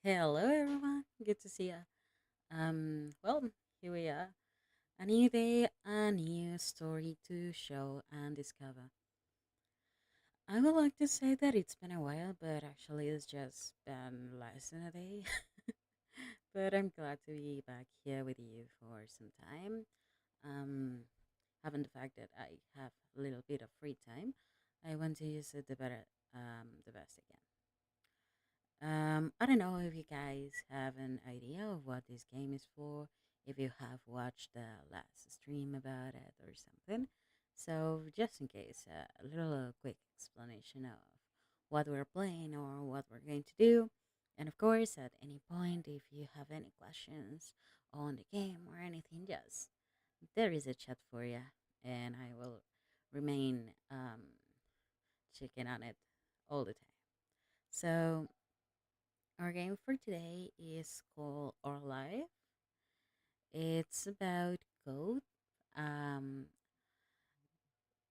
Hello, everyone. Good to see you. Well, here we are. A new day, a new story to show and discover. I would like to say that it's been a while, but actually, it's just been less than a day. But I'm glad to be back here with you for some time. Um, Having the fact that I have a little bit of free time, I want to use it the best again. I don't know if you guys have an idea of what this game is for, if you have watched the last stream about it or something. So, just in case, a little quick explanation of what we're playing or what we're going to do. And of course, at any point, if you have any questions on the game or anything, just there is a chat for you, and I will remain checking on it all the time. So, our game for today is called Our Life. It's about code. Um,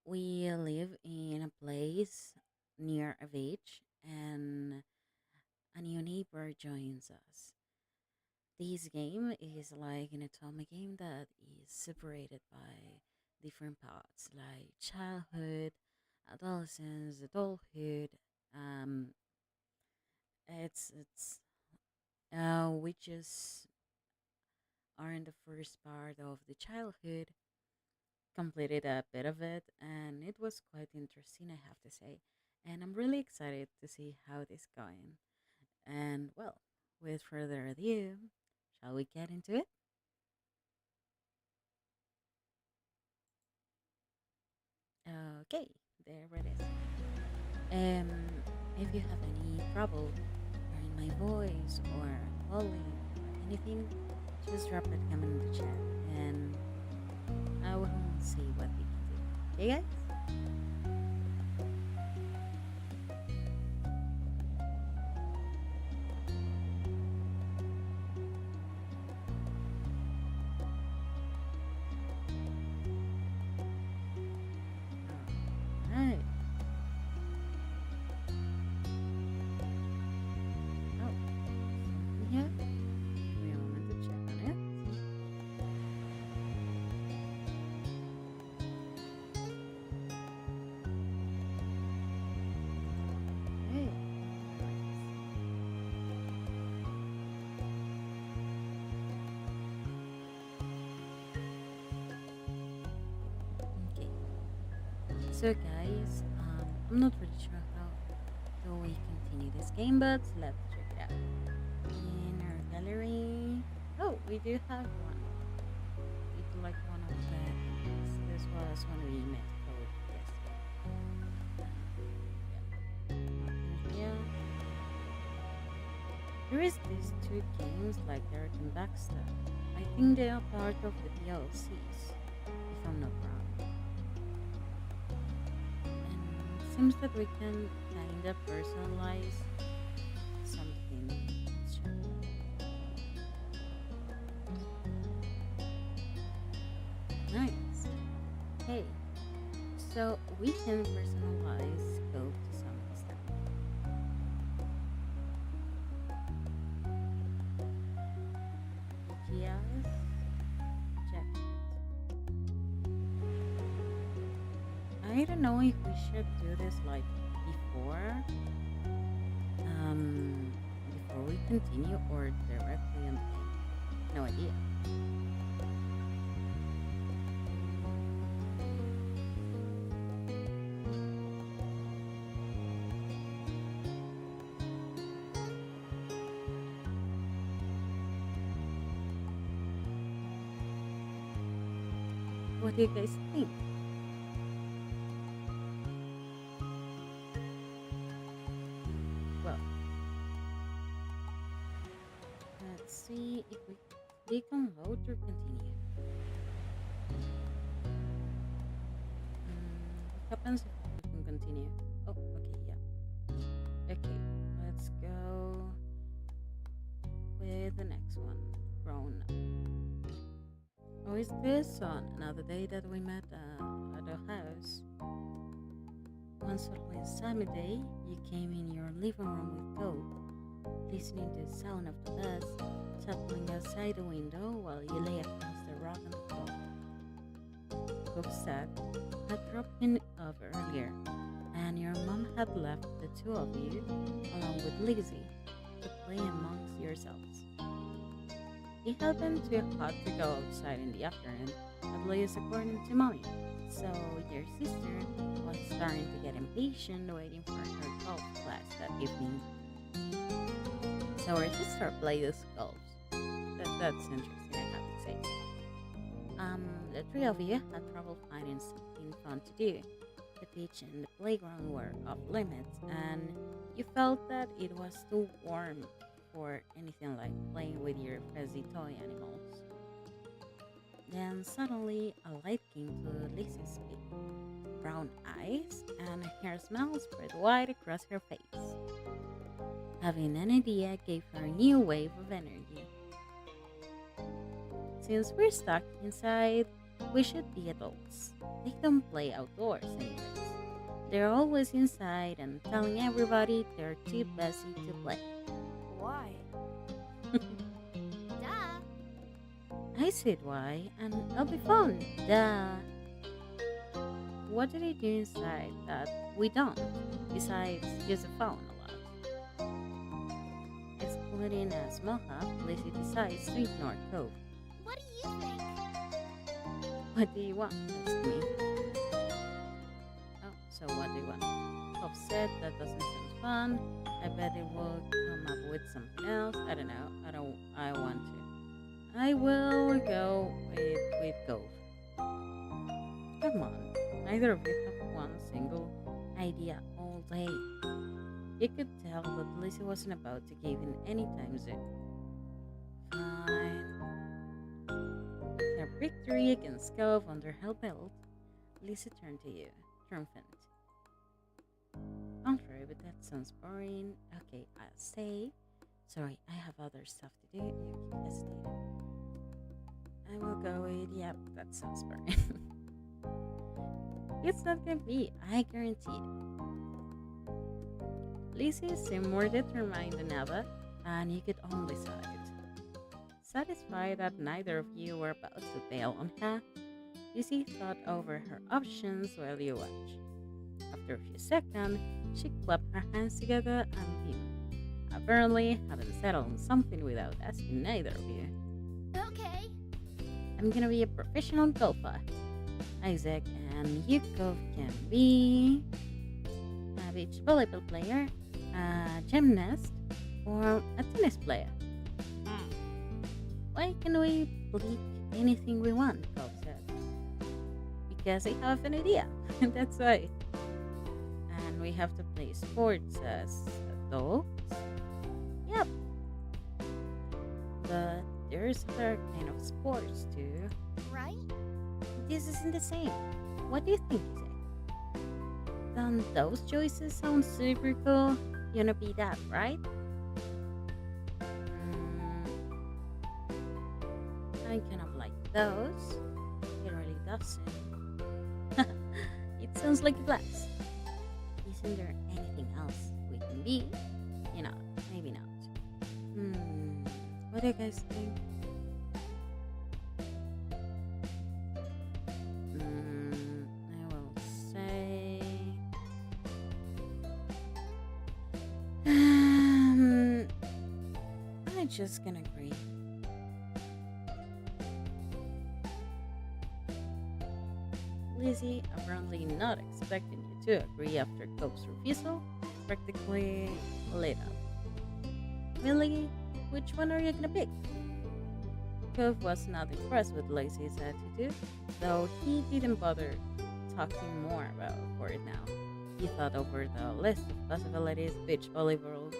we live in a place near a beach, and a new neighbor joins us. This game is like an atomic game that is separated by different parts, like childhood, adolescence, adulthood. Um, it's we just are in the first part of the childhood completed a bit of it, and it was quite interesting, I have to say. And I'm really excited to see how this going. And well, with further ado, shall we get into it? Okay, there it is. Um, if you have any trouble hearing my voice or volume or anything, just drop a comment in the chat and I will see what we can do. Okay, guys? Alright. Oh, something here. Give me a moment to check on it. Okay. Okay. So, guys, I'm not really sure how do we continue this game, but let's check it out. In our gallery, oh, we do have one. It's like one of the. This was when we met code yesterday. Yeah. There is these two games like Derek and Baxter. I think they are part of the DLCs, if I'm not wrong. And seems that we can kinda personalize something. Nice. Hey, so we can personalize code to some extent. Yes. Check. I don't know if we should do this like before, um, before we continue or directly in the game. No idea. What do you guys think? Well, let's see if we click on vote or continue. What happens if we can continue? Oh, okay, yeah. Okay, let's go with the next one. Grown up. Oh, is this on another day that we met at our house? One certain sunny day, you came in your living room with Goat, listening to the sound of the bus settling outside the window while you lay across the rug on the floor. Goat said, had dropped in over earlier, and your mom had left the two of you, along with Lizzie, to play amongst yourselves. It had been too hot to go outside in the afternoon, at least according to Mommy. So your sister was starting to get impatient waiting for her golf class that evening. So our sister played the golf. That's interesting, I have to say. The three of you had trouble finding something fun to do. The beach and the playground were off limits, and you felt that it was too warm for anything like playing with your fuzzy toy animals. Then suddenly a light came to Lizzie's big brown eyes, and her smile spread wide across her face. Having an idea gave her a new wave of energy. Since we're stuck inside, we should be adults. They don't play outdoors anyways. They're always inside and telling everybody they're too busy to play. Why? Duh. I said why, and it'll be fun. Duh. What do they do inside that we don't, besides use a phone a lot? Excluding a small hub, Lizzie decides to ignore Cove. What do you think? What do you want? Asked me. Oh, so what do you want? Bob said that doesn't sound fun. I bet it will come up with something else. I don't know. I want to. I will go with golf. Come on. Neither of you have one single idea all day. You could tell that Lizzie wasn't about to give in anytime soon. Fine. With her victory against Cove under her belt, Lizzie turned to you, triumphant. I'm sorry, but that sounds boring. Okay, I'll say. Sorry, I have other stuff to do. You keep hesitating. I will go with, yep, that sounds boring. It's not gonna be, I guarantee it. Lizzie seemed more determined than ever, and you could only saw it. Satisfied that neither of you were about to bail on her, Lizzie thought over her options while you watched. After a few seconds, she clapped her hands together and beamed. Apparently, having settled on something without asking neither of you. Okay. I'm gonna be a professional golfer, Isaac, and you both can be a beach volleyball player, a gymnast, or a tennis player. Why can we pick anything we want? Bob said. Because I have an idea. That's why. And we have to play sports as adults. Yep. But there's other kind of sports too. Right? This isn't the same. What do you think, Isaac? Don't those choices sound super cool? You wanna be that, right? I kind of like those. It really doesn't. It sounds like a blast. Isn't there anything else we can be? You know, maybe not. What do you guys think? I will say. I'm just gonna agree. Lizzie, apparently not expecting you to agree after Cope's refusal, practically lit up. Really? Which one are you gonna pick? Cope was not impressed with Lizzie's attitude, though he didn't bother talking more about it now. He thought over the list of possibilities: beach volleyball,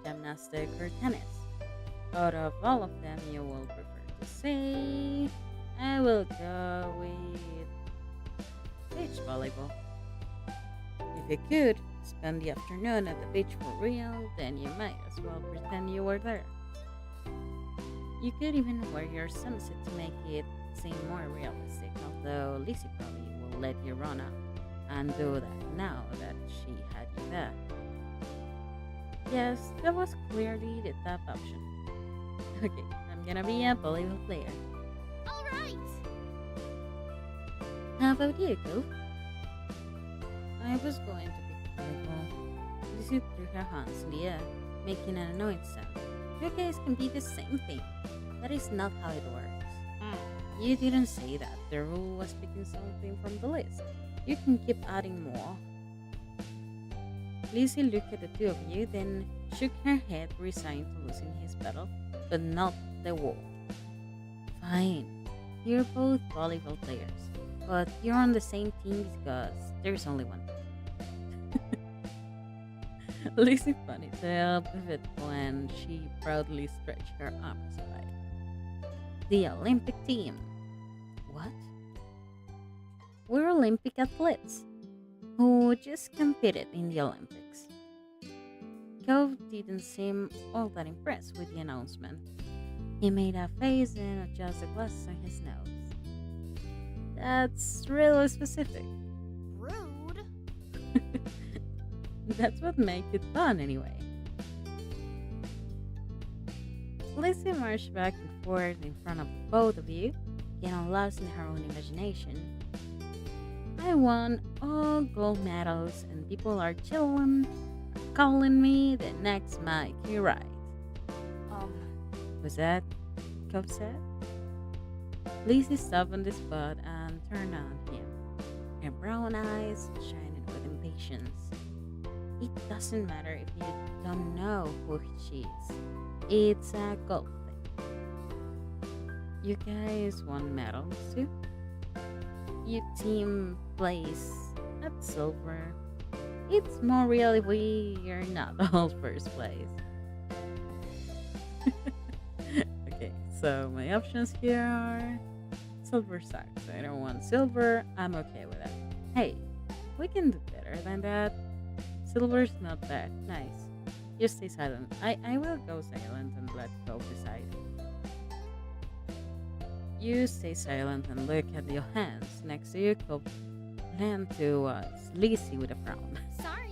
gymnastics, or tennis. Out of all of them, you will prefer to say, I will go with beach volleyball. If you could spend the afternoon at the beach for real, then you might as well pretend you were there. You could even wear your swimsuit to make it seem more realistic, although Lizzie probably will let you run up and do that now that she had you there. Yes, that was clearly the top option. Okay, I'm gonna be a volleyball player. All right. How about you, Cove? I was going to be volleyball. Lizzie threw her hands in the air, making an annoyed sound. You guys can be the same thing. That is not how it works. You didn't say that. The rule was picking something from the list. You can keep adding more. Lizzie looked at the two of you, then shook her head, resigned to losing his battle, but not the war. Fine. You're both volleyball players, but you're on the same team because there's only one. Lizzie ponytail pivoted when she proudly stretched her arms wide. The Olympic team. What? We're Olympic athletes who just competed in the Olympics. Cove didn't seem all that impressed with the announcement. He made a face and adjusted the glasses on his nose. That's really specific. Rude. That's what makes it fun, anyway. Lizzie marched back and forth in front of both of you, getting lost in her own imagination. I won all gold medals, and people are calling me the next Mikey Wright. Was that Cove said? Lizzie stopped on the spot and turn on him, her brown eyes shining with impatience. It doesn't matter if you don't know who she is. It's a golf thing. You guys won medals too? Your team plays at silver. It's more real if we are not all first place. Okay, so my options here are silver socks. I don't want silver. I'm okay with that. Hey, we can do better than that. Silver's not that nice. You stay silent. I will go silent and let go decide. You stay silent and look at your hands next to your cup. Land to sleazy with a frown. Sorry.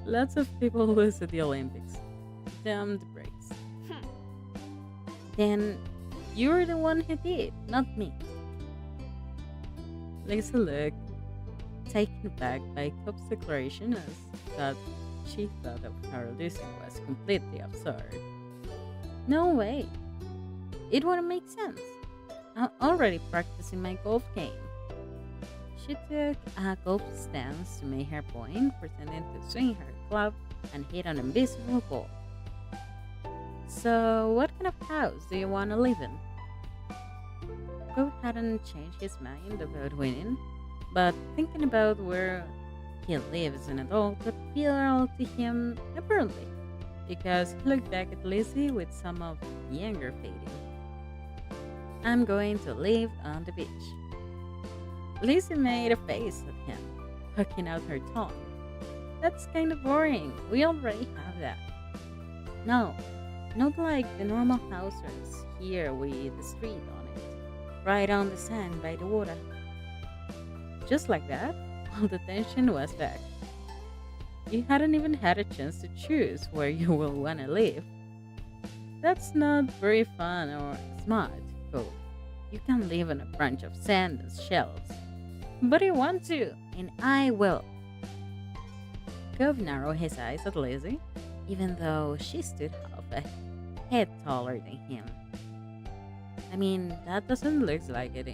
Lots of people lose at the Olympics. Damn the breaks. Hmm. Then you're the one who did, not me. Lisa looked taken aback by Cope's declaration as that she thought of her losing was completely absurd. No way. It wouldn't make sense. I'm already practicing my golf game. She took a golf stance to make her point, pretending to swing her club and hit an invisible ball. So, what kind of house do you want to live in? Cope hadn't changed his mind about winning, but thinking about where he lives as an adult appealed to him apparently, because he looked back at Lizzie with some of the anger fading. I'm going to live on the beach. Lizzie made a face at him, hooking out her tongue. That's kind of boring. We already have that. No, not like the normal houses here with the street on it, right on the sand by the water. Just like that, all the tension was back. You hadn't even had a chance to choose where you will want to live. That's not very fun or smart, Cove. You can live on a branch of sand and shells. But I want to, and I will. Cove narrowed his eyes at Lizzie, even though she stood half a head taller than him. I mean, that doesn't look like it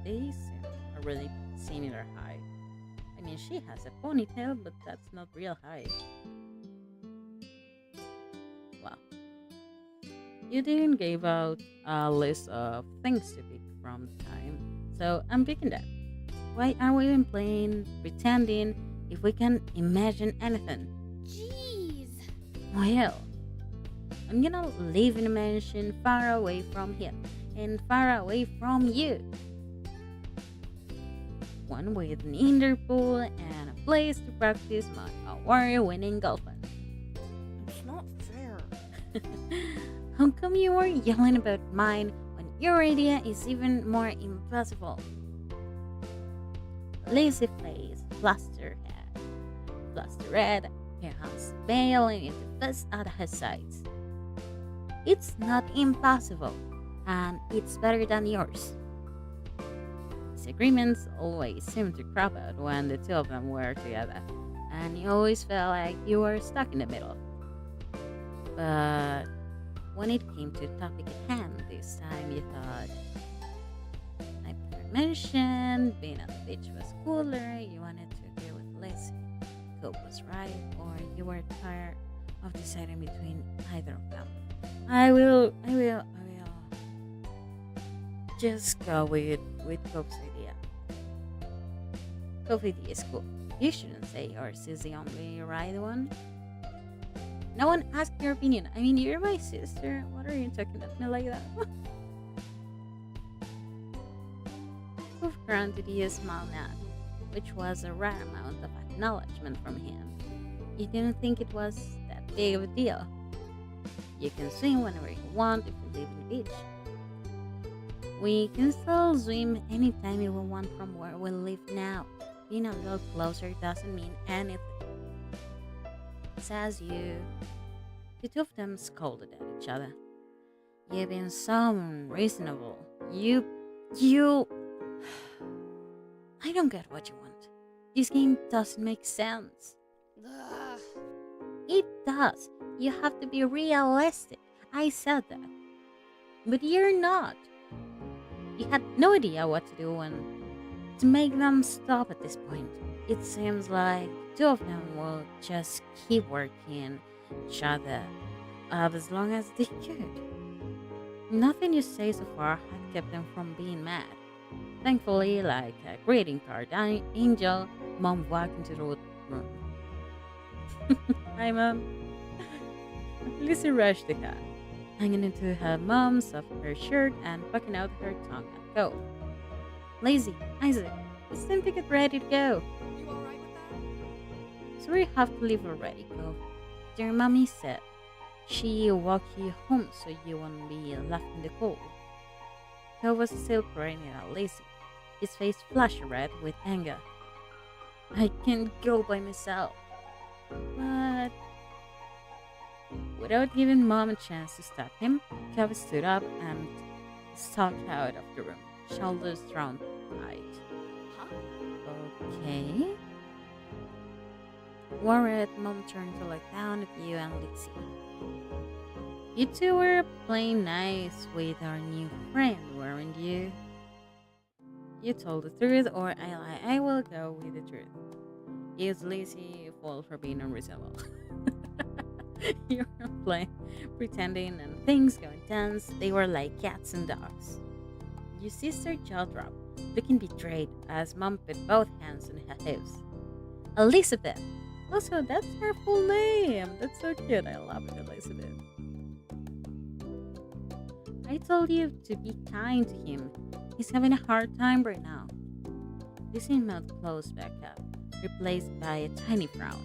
they seem a really similar height. I mean, she has a ponytail, but that's not real height. Wow. You didn't give out a list of things to pick from the time, so I'm picking that. Why are we even playing pretending if we can imagine anything? Jeez. Well, I'm gonna live in a mansion far away from him and far away from you. One with an indoor pool and a place to practice my award-winning golfing. It's not fair. How come you are yelling about mine when your idea is even more impossible? Lazy face, flustered head, flustered red, her hands bailing into fist at her sides. It's not impossible, and it's better than yours. Disagreements always seemed to crop out when the two of them were together, and you always felt like you were stuck in the middle. But when it came to the topic at hand this time, you thought, I mentioned being on the beach was cooler, you wanted to agree with Lizzie. Cope was right, or you were tired of deciding between either of them. I will just go with Cope's idea. Cope's idea is cool. You shouldn't say yours is the only right one. No one asked your opinion. I mean, you're my sister. What are you talking at me like that? Cope granted you a small nod, which was a rare amount of acknowledgement from him. You didn't think it was that big of a deal. You can swim whenever you want if you live in the beach. We can still swim anytime we want from where we live now. Being a little closer doesn't mean anything. Says you. The two of them scolded at each other. You've been so unreasonable. You. I don't get what you want. This game doesn't make sense. Ugh. It does. You have to be realistic. I said that. But you're not. You had no idea what to do and to make them stop at this point. It seems like two of them will just keep working each other up as long as they could. Nothing you say so far had kept them from being mad. Thankfully, like a greeting card angel, Mom walked into the room. Hi, Mom. Lizzie rushed the car, hanging into her mom's of her shirt and poking out her tongue at go. Lazy, Isaac, it's time to get ready to go. You alright with So we have to leave already, Cove. Your mommy said she walk you home so you won't be left in the cold. Cove was still crying at Lazy, his face flushed red with anger. I can't go by myself. But without giving Mom a chance to stop him, Cove stood up and stalked out of the room, shoulders drawn tight. that? Huh? Okay. Worried, Mom turned to look down at you and Lizzie. You two were playing nice with our new friend, weren't you? You told the truth, or I will go with the truth. Is Lizzie full for being unreasonable? You were playing, pretending, and things going tense. They were like cats and dogs. Your sister jaw dropped, looking betrayed as Mom put both hands on her hips. Elizabeth! Also, that's her full name. That's so cute. I love it, Elizabeth. I told you to be kind to him. He's having a hard time right now. Lizzie's mouth closed back up, replaced by a tiny frown.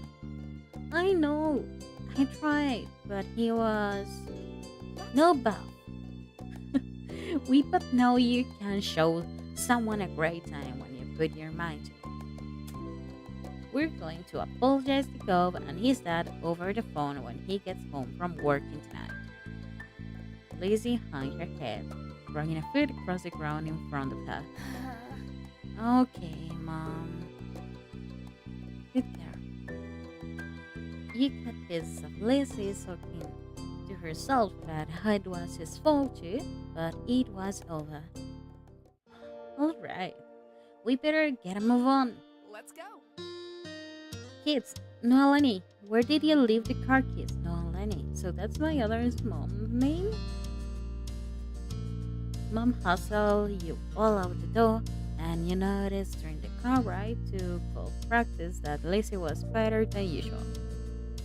I know. I tried, but he was no buff. We both know you can show someone a great time when you put your mind to it. We're going to apologize to Cove and his dad over the phone when he gets home from working tonight. Lizzie hung her head, running a foot across the ground in front of her. Okay, Mom. Good girl. You got pieces of Lizzie soaking to herself that it was his fault too, but it was over. Alright, we better get a move on. Let's go. Kids, Noelani, where did you leave the car keys? Noelani, so that's my other's mom's name? Mom hustled you all out the door, and you noticed during the car ride to golf practice that Lizzie was better than usual.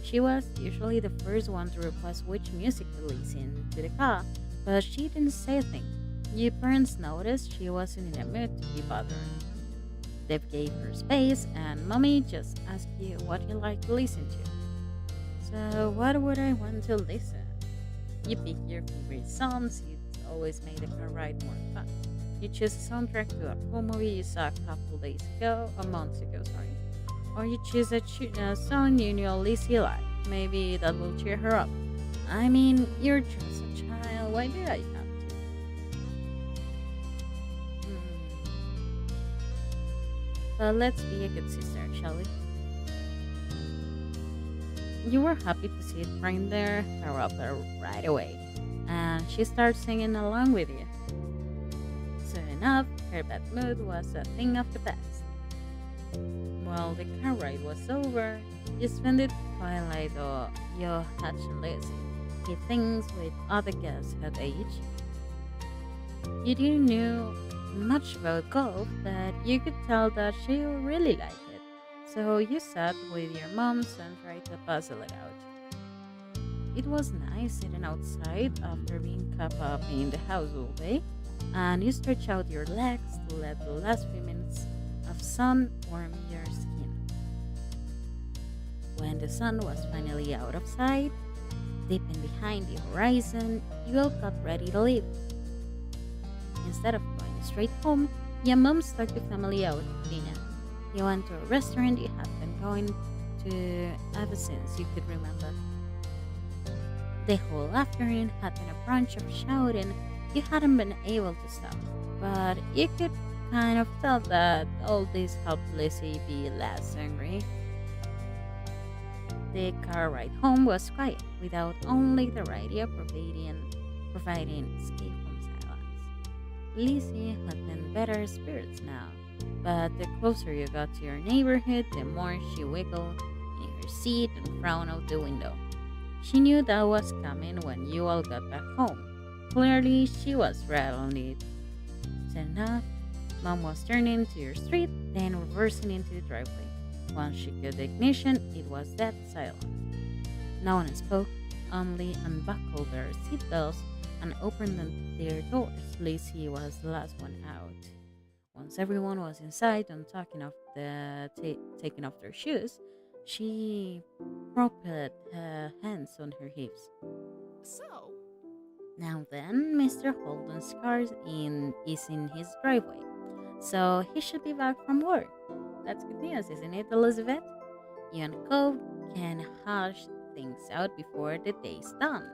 She was usually the first one to request which music to listen to the car, but she didn't say a thing. Your parents noticed she wasn't in a mood to be bothered. They gave her space, and Mommy just asked you what you like to listen to. So, what would I want to listen? You pick your favorite songs. It's always made the car ride more fun. You choose a soundtrack to a cool movie you saw a couple days ago, or months ago, sorry. Or you choose a song you know Lizzie likes. Maybe that will cheer her up. I mean, you're just a child. Why do I have to? But let's be a good sister, shall we? You were happy to see it right there, her up there right away, and she started singing along with you. Soon enough, her bad mood was a thing of the past. While the car ride was over, you spent the twilight or your hatchless. He thinks with other guests her age. You didn't know much about golf, but you could tell that she really liked it. So you sat with your moms and tried to puzzle it out. It was nice sitting outside after being cupped up in the house all day, and you stretch out your legs to let the last few minutes of sun warm your skin. When the sun was finally out of sight, deep in behind the horizon, you all got ready to leave. Instead of going straight home, your mom took the family out to dinner. You went to a restaurant you had been going to ever since you could remember. The whole afternoon had been a bunch of shouting. You hadn't been able to stop, but you could kind of tell that all this helped Lizzie be less angry. The car ride home was quiet, without only the radio providing escape from silence. Lizzie had been better spirits now, but the closer you got to your neighborhood, the more she wiggled in her seat and frowned out the window. She knew that was coming when you all got back home. Clearly, she was right on it. Soon enough, Mom was turning to your street, then reversing into the driveway. Once she got the ignition, it was dead silent. No one spoke, only unbuckled their seatbelts and opened their doors. Lacey was the last one out. Once everyone was inside and taking off their shoes, she propped her hands on her hips. So, Now then, Mr. Holden's car is in his driveway, so he should be back from work. That's good news, isn't it, Elizabeth? You and Cove can hash things out before the day's done.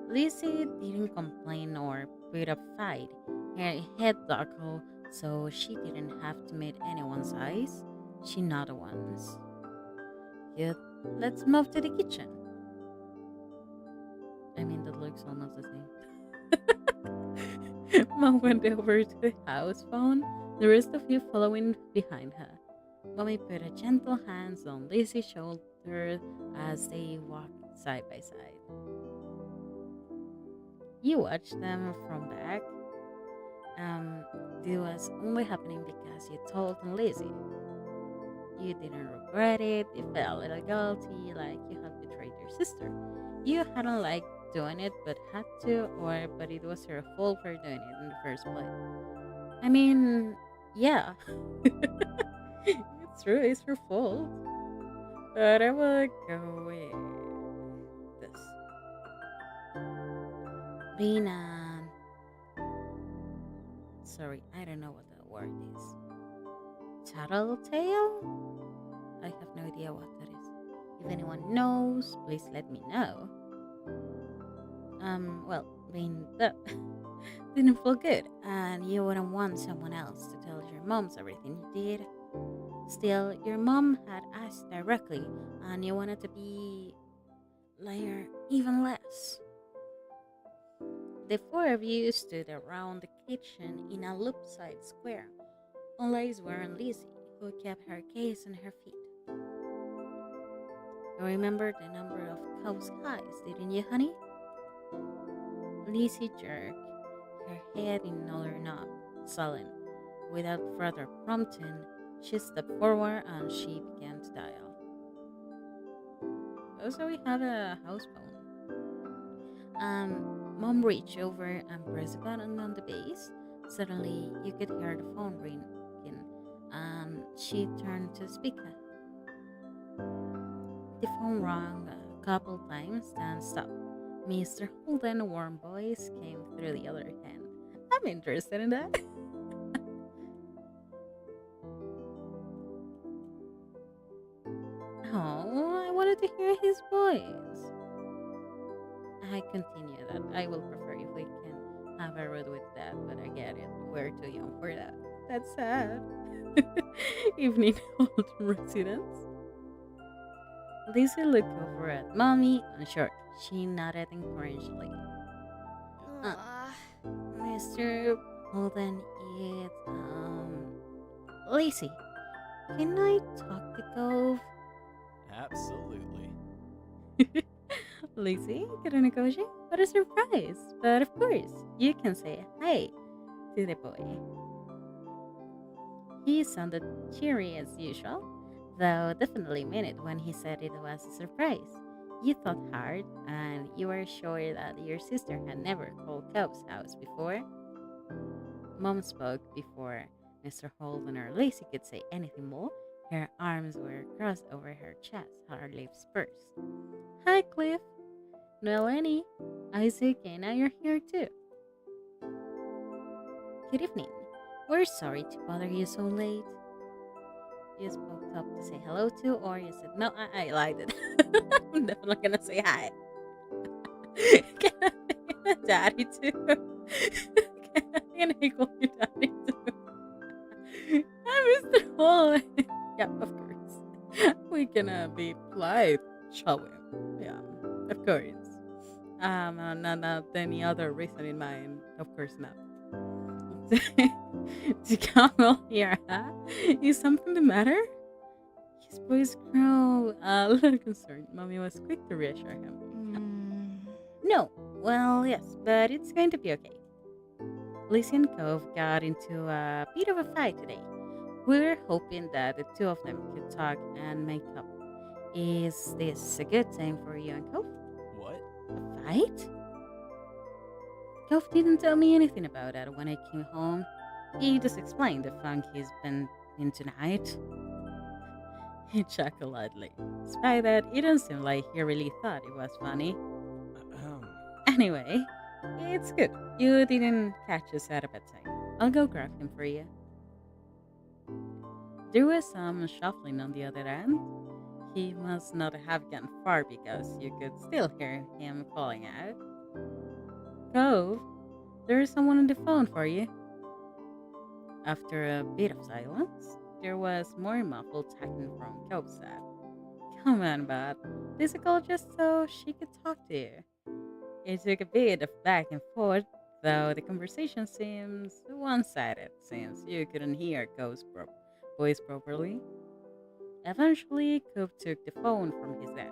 Lizzie didn't complain or put up fight. Her head buckled, so she didn't have to meet anyone's eyes. She nodded once. Good. Let's move to the kitchen. I mean, that looks almost the same. Mom went over to the house phone, the rest of you following behind her. Mommy put a gentle hands on Lizzie's shoulder as they walked side by side. You watched them from back. This was only happening because you told Lizzie. You didn't regret it. You felt a little guilty, like you had betrayed your sister. You hadn't liked doing it, but had to, but it was her fault for doing it in the first place. I mean, yeah, it's true. It's her fault. But I will go with this. Being a sorry, I don't know what that word is. Tattletale? I have no idea what that is. If anyone knows, please let me know. Well, being that didn't feel good, and you wouldn't want someone else to tell your moms everything you did. Still, your mom had asked directly, and you wanted to be layer even less. The four of you stood around the kitchen in a loop-side square, always wearing Lizzie, who kept her gaze on her feet. You remember the number of cow's eyes, didn't you, honey? Lizzie jerked her head in another knob, sullen. Without further prompting, she stepped forward and she began to dial. Also, we have a house phone. Mom reached over and pressed a button on the base. Suddenly, you could hear the phone ringing, and she turned to the speaker. The phone rang a couple times, then stopped. Mr. Holden's warm voice came through the other hand. I'm interested in that. Oh, I wanted to hear his voice. I continue that. I will prefer if we can have a road with that, but I get it. We're too young for that. That's sad. Evening Holden residence. Lizzie looked over at Mommy, unsure. She nodded encouragingly. Uh, uh, Mr. Holden, it's, Lizzie, can I talk to Cove? Absolutely. Lizzie, Kadenokoji, what a surprise! But of course, you can say hi to the boy. He sounded cheery as usual, though definitely meant it when he said it was a surprise. You thought hard, and you were sure that your sister had never called Cove's house before. Mom spoke before Mr. Holden or Lacey could say anything more. Her arms were crossed over her chest, her lips pursed. Hi, Cliff. Noelani, Isaac, and I are here too. Good evening. We're sorry to bother you so late. You spoke up to say hello to, or you said, no, I lied it. I'm definitely gonna say hi. Can I be daddy too? Can I call you daddy too? I'm Mr. Hall. Yeah, of course. We can be polite, shall we? Yeah, of course. Not any other reason in mind. Of course not. To Camel here, huh? Is something the matter? His voice grew a little concerned. Mommy was quick to reassure him. Mm. No, well, yes, but it's going to be okay. Lizzie and Cove got into a bit of a fight today. We were hoping that the two of them could talk and make up. Is this a good time for you and Cove? What? A fight? Cove didn't tell me anything about that when I came home. He just explained the funk he's been in tonight. He chuckled lightly. Despite that, it didn't seem like he really thought it was funny. Ahem. Anyway, it's good. You didn't catch us at a bad time. I'll go grab him for you. There was some shuffling on the other end. He must not have gone far because you could still hear him calling out. Cove, there is someone on the phone for you. After a bit of silence, there was more muffled talking from Cove's side. Come on, bud. This a call just so she could talk to you. It took a bit of back and forth, though the conversation seems one sided since you couldn't hear Cove's voice properly. Eventually, Cove took the phone from his dad.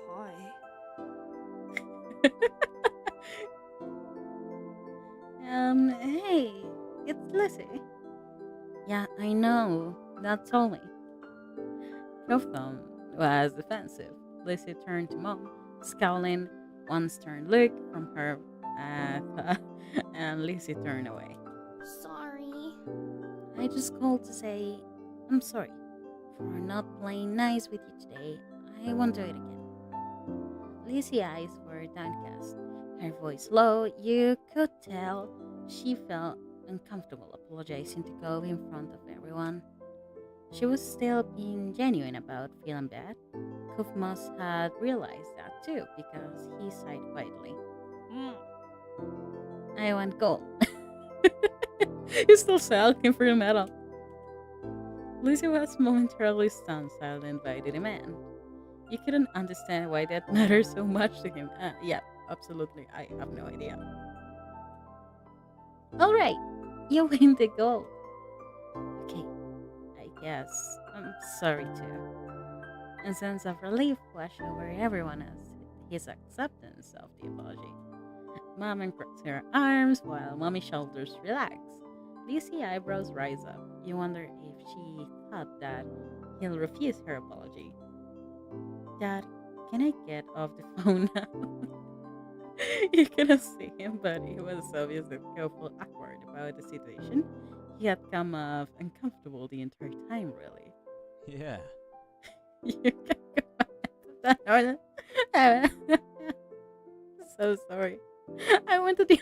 Hi. Hey, it's Lizzie. Yeah, I know. That's all me. Cove was defensive. Lizzie turned to Mom, scowling, one stern look from her, and Lizzie turned away. Sorry. I just called to say I'm sorry for not playing nice with you today. I won't do it again. Lizzie's eyes were downcast, her voice low. You could tell she felt uncomfortable apologizing to go in front of everyone. She was still being genuine about feeling bad. Kuf must had realized that too because he sighed quietly. Mm. I want gold. He's still sulking for the medal. Lizzie was momentarily stunned silent by the demand. You couldn't understand why that mattered so much to him. Yeah, absolutely. I have no idea. All right, you win the gold. Okay, I guess I'm sorry too. A sense of relief washed over everyone as his acceptance of the apology. Mom crossed her arms while Mommy's shoulders relaxed. Lizzie's eyebrows rise up. You wonder if she thought that he'll refuse her apology. Dad, can I get off the phone now? You couldn't see him, but he was obviously feel awkward about the situation. He had come off uncomfortable the entire time, really. Yeah. You can go back. So sorry. I went to the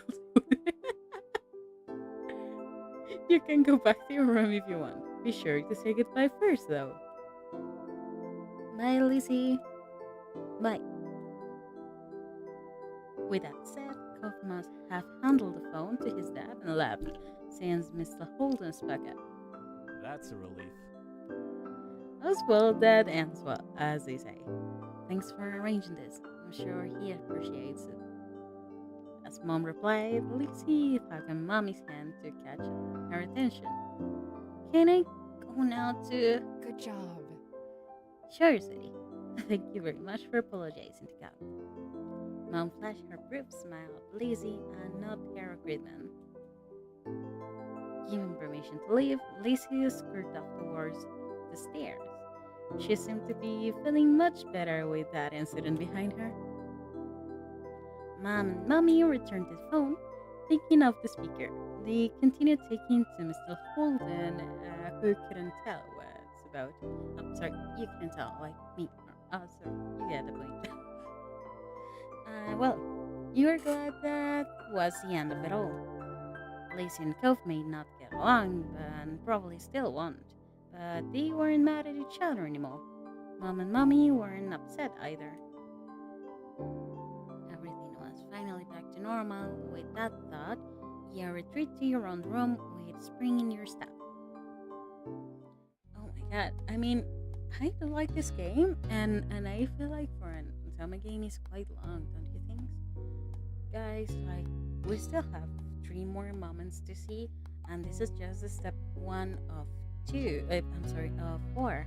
You can go back to your room if you want. Be sure to say goodbye first, though. Bye, Lizzie. Bye. With that said, Kof must have handed the phone to his dad and left, since Mr. Holden spoke up. That's a relief. As well, that ends well, as they say. Thanks for arranging this. I'm sure he appreciates it. As Mom replied, Lizzie tugged on Mommy's hand to catch her attention. Can I go now to... Good job. Sure, sweetie. Thank you very much for apologizing to God. Mom flashed her brief smile at Lizzie and nodded her agreement. Given permission to leave, Lizzie scurried off towards the stairs. She seemed to be feeling much better with that incident behind her. Mom and Mommy returned to the phone, taking off the speaker. They continued talking to Mr. Holden, who couldn't tell what's about. I'm sorry, you couldn't tell, like me. Oh, sorry, you get the point. Well, you are glad that was the end of it all. Lacey and Cove may not get along, and probably still won't, but they weren't mad at each other anymore. Mom and Mommy weren't upset either. Everything was finally back to normal. With that thought, you retreat to your own room with spring in your step. Oh my god, I mean, I do like this game, and I feel like for an Otama game is quite long, don't you think? Guys, like, we still have three more moments to see, and this is just the step one of two. I'm sorry, of four.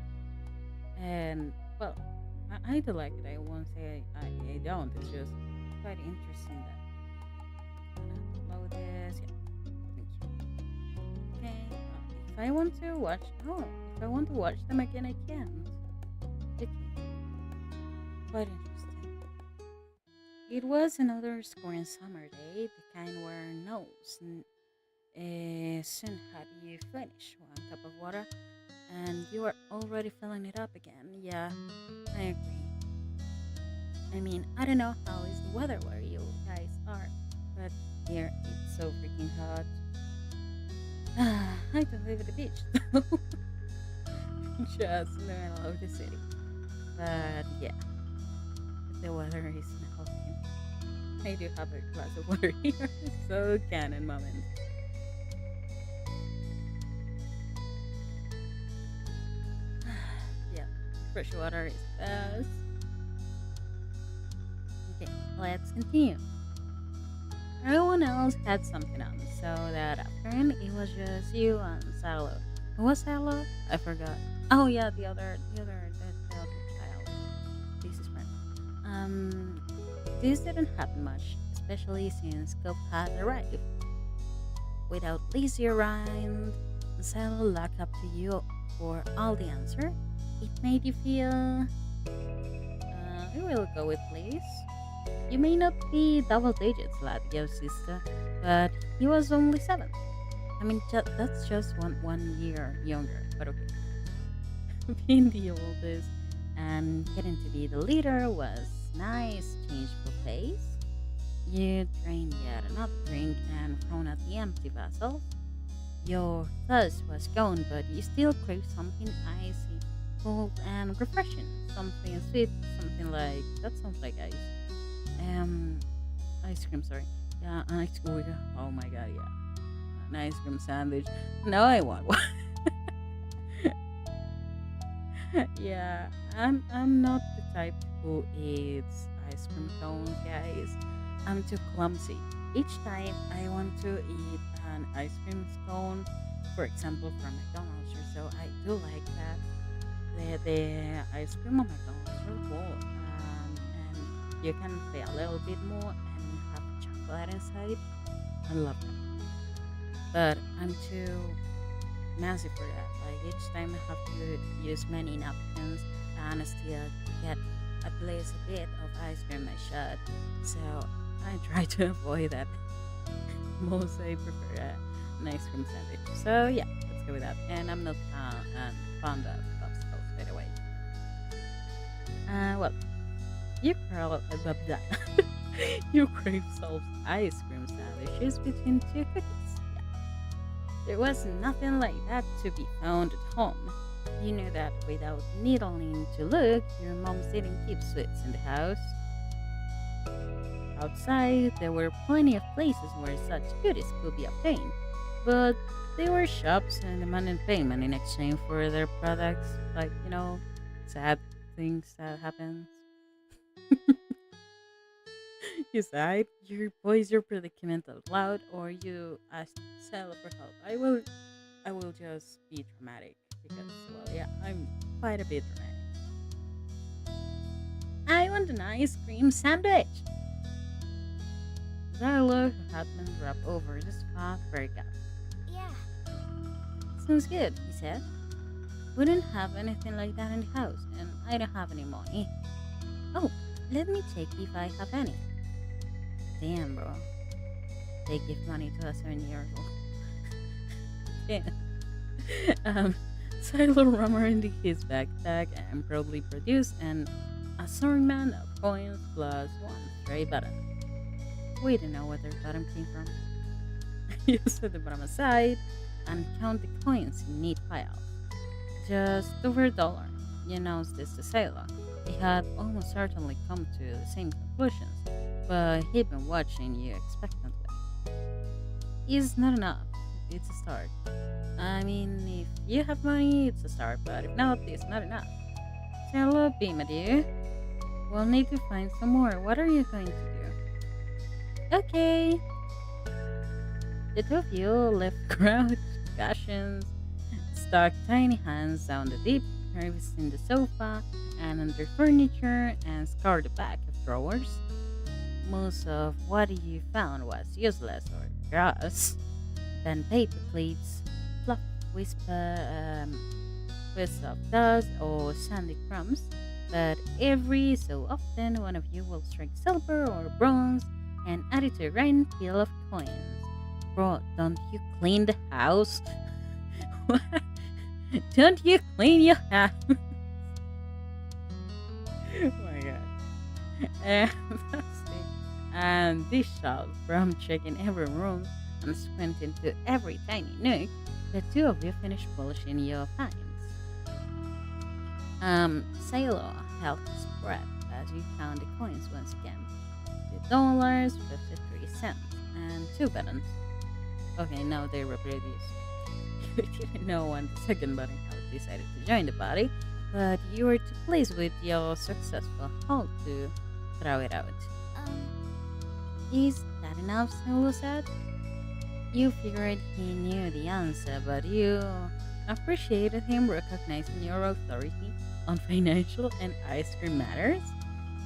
And well, I do like it. I won't say I don't. It's just quite interesting that upload this. Yeah, thank you. Okay, if I want to watch, oh, if I want to watch them again, I can. Okay, quite interesting. It was another scorching summer day, the kind where soon had you finish one cup of water and you are already filling it up again. Yeah, I agree. I mean, I don't know how is the weather where you guys are, but here it's so freaking hot. I don't live at the beach, though. Just in the middle of the city. But yeah, the weather is not helping. I do have a glass of water here, so canon moment. Yeah, fresh water is best. Okay, let's continue. Everyone else had something on, so that afternoon it was just you and Salo. Who was Salo? I forgot. Oh yeah, the other child. This is friend. This didn't happen much, especially since Cove had arrived. Without Lizzie around, Salo looked up to you for all the answer. It made you feel. We will go with please. You may not be double digits, lad, your sister, but he was only 7. I mean, that's just one year younger, but okay. Being the oldest and getting to be the leader was nice change for pace. You drained yet another drink and thrown at the empty vessel. Your thirst was gone, but you still craved something icy, cold, and refreshing. Something sweet, something like that sounds like ice. Um, ice cream. Sorry. Yeah, an ice cream. Oh my god, yeah, an ice cream sandwich. Now I want one. Yeah, I'm not the type who eats ice cream cones, guys. I'm too clumsy. Each time I want to eat an ice cream cone, for example, from McDonald's or so, I do like that. The ice cream on McDonald's is really cool, and you can pay a little bit more and have chocolate inside. I love that, but I'm too massive for that. Like each time I have to use many napkins and still get at least a bit of ice cream I should. So I try to avoid that. Most I prefer an ice cream sandwich. So yeah, let's go with that. And I'm not fond of popsicles, by the way. Well, you curl above that. You crave soft ice cream sandwiches between two cookies. There was nothing like that to be found at home. You knew that without needling to look, your mom didn't keep sweets in the house. Outside, there were plenty of places where such goodies could be obtained, but they were shops and demanding payment in exchange for their products, like, sad things that happens. You sighed, you voiced your predicament out loud, or you asked Stella for help. I will just be dramatic because, well, yeah, I'm quite a bit dramatic. I want an ice cream sandwich. Zylo, who had been wrapped over the spot, very up. Yeah. Sounds good, he said. We don't have anything like that in the house, and I don't have any money. Oh, let me check if I have any. Damn, bro. They give money to a 7-year old. Damn. Silo rummed into his backpack and probably produced an assortment of coins plus one stray button. We don't know where their bottom came from. You set the bottom aside and count the coins in neat piles. Just over $1. You announced this to Sailor. He had almost certainly come to the same conclusions, but he'd been watching you expectantly. It's not enough. It's a start. I mean, if you have money, it's a start, but if not, it's not enough. Sailor, be my dear. We'll need to find some more. What are you going to do? Okay. The two of you left crouched cushions, stuck tiny hands down the deep crevice in the sofa and under furniture, and scoured the back of drawers. Most of what you found was useless or gross. Then paper clips, fluff wisp of dust or sandy crumbs. But every so often, one of you will strike silver or bronze and add it to a grand pile of coins. Bro, don't you clean the house? Don't you clean your house? Oh my god. And lastly, and this shot from checking every room and squinting to every tiny nook, the two of you finish polishing your finds. Sailor held his breath as you count the coins once again. $2, 53 cents, and two buttons. Okay, now they reproduce. You didn't know when the second button had decided to join the party, but you were too pleased with your successful haul to throw it out. Is that enough? Sulu said. You figured he knew the answer, but you appreciated him recognizing your authority on financial and ice cream matters.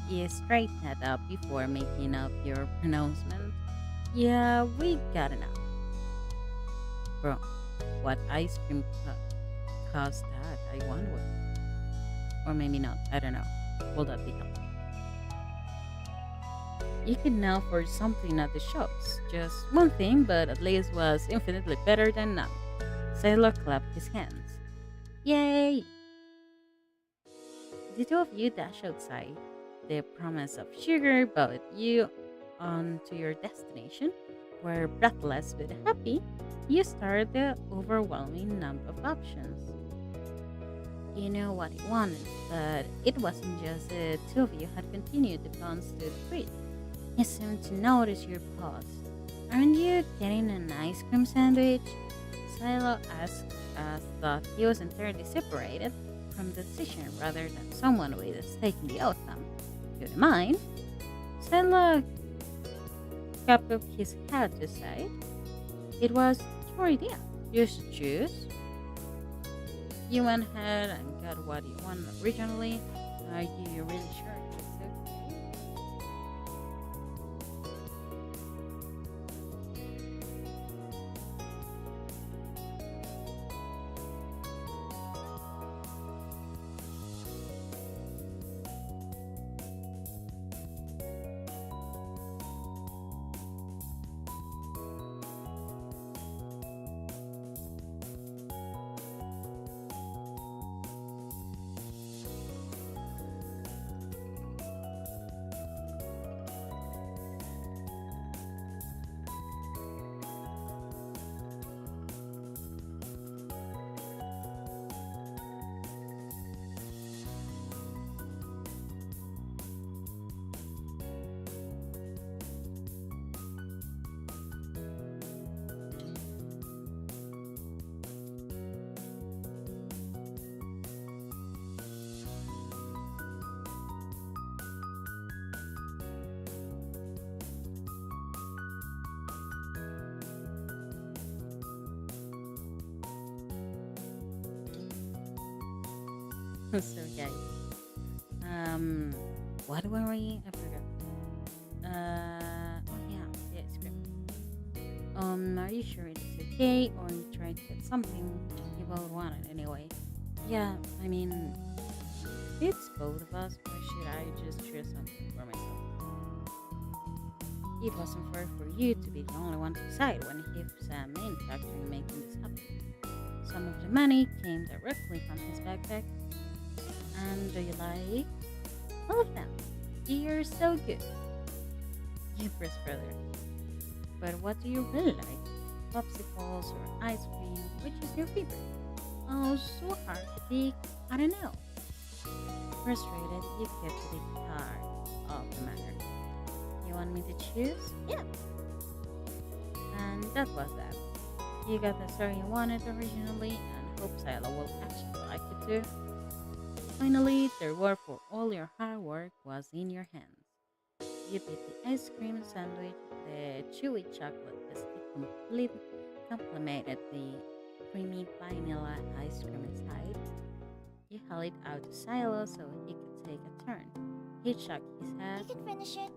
You straightened that up before making up your pronouncement. Yeah, we got enough. Bro, what ice cream cost that? I wonder. Or maybe not. I don't know. Will that be helpful? You could now for something at the shops. Just one thing, but at least was infinitely better than none. Sailor clapped his hands. Yay! The two of you dash outside. The promise of sugar brought you on to your destination, where breathless but happy, you started the overwhelming number of options. You know what he wanted, but it wasn't just the two of you had continued to bounce to the street. He seemed to notice your pause. Aren't you getting an ice cream sandwich? Silo asked as though he was entirely separated from the decision rather than someone with a stake in the outcome. Do you mind? Silo cupped up his head to say, it was your idea. Just choose. You went ahead and got what you wanted originally. Are you really sure it's okay? So guys, what were we? I forgot. Oh yeah, script. Are you sure it's okay, or you try to get something you both wanted anyway? Yeah, I mean, it's both of us. Why should I just choose something for myself? It wasn't fair for you to be the only one to decide when he's a main factor in making this happen. Some of the money came directly from his backpack. And do you like all of them? You're so good. You press further. But what do you really like? Popsicles or ice cream? Which is your favorite? Oh, so hard to pick. I don't know. Frustrated, you kept the heart of the matter. You want me to choose? Yeah. And that was that. You got the story you wanted originally, and hope Silo will actually like it too. Finally, the reward for all your hard work was in your hands. You beat the ice cream sandwich, the chewy chocolate biscuit complemented the creamy vanilla ice cream inside. You held it out to Silo so he could take a turn. He shook his head. You can finish it.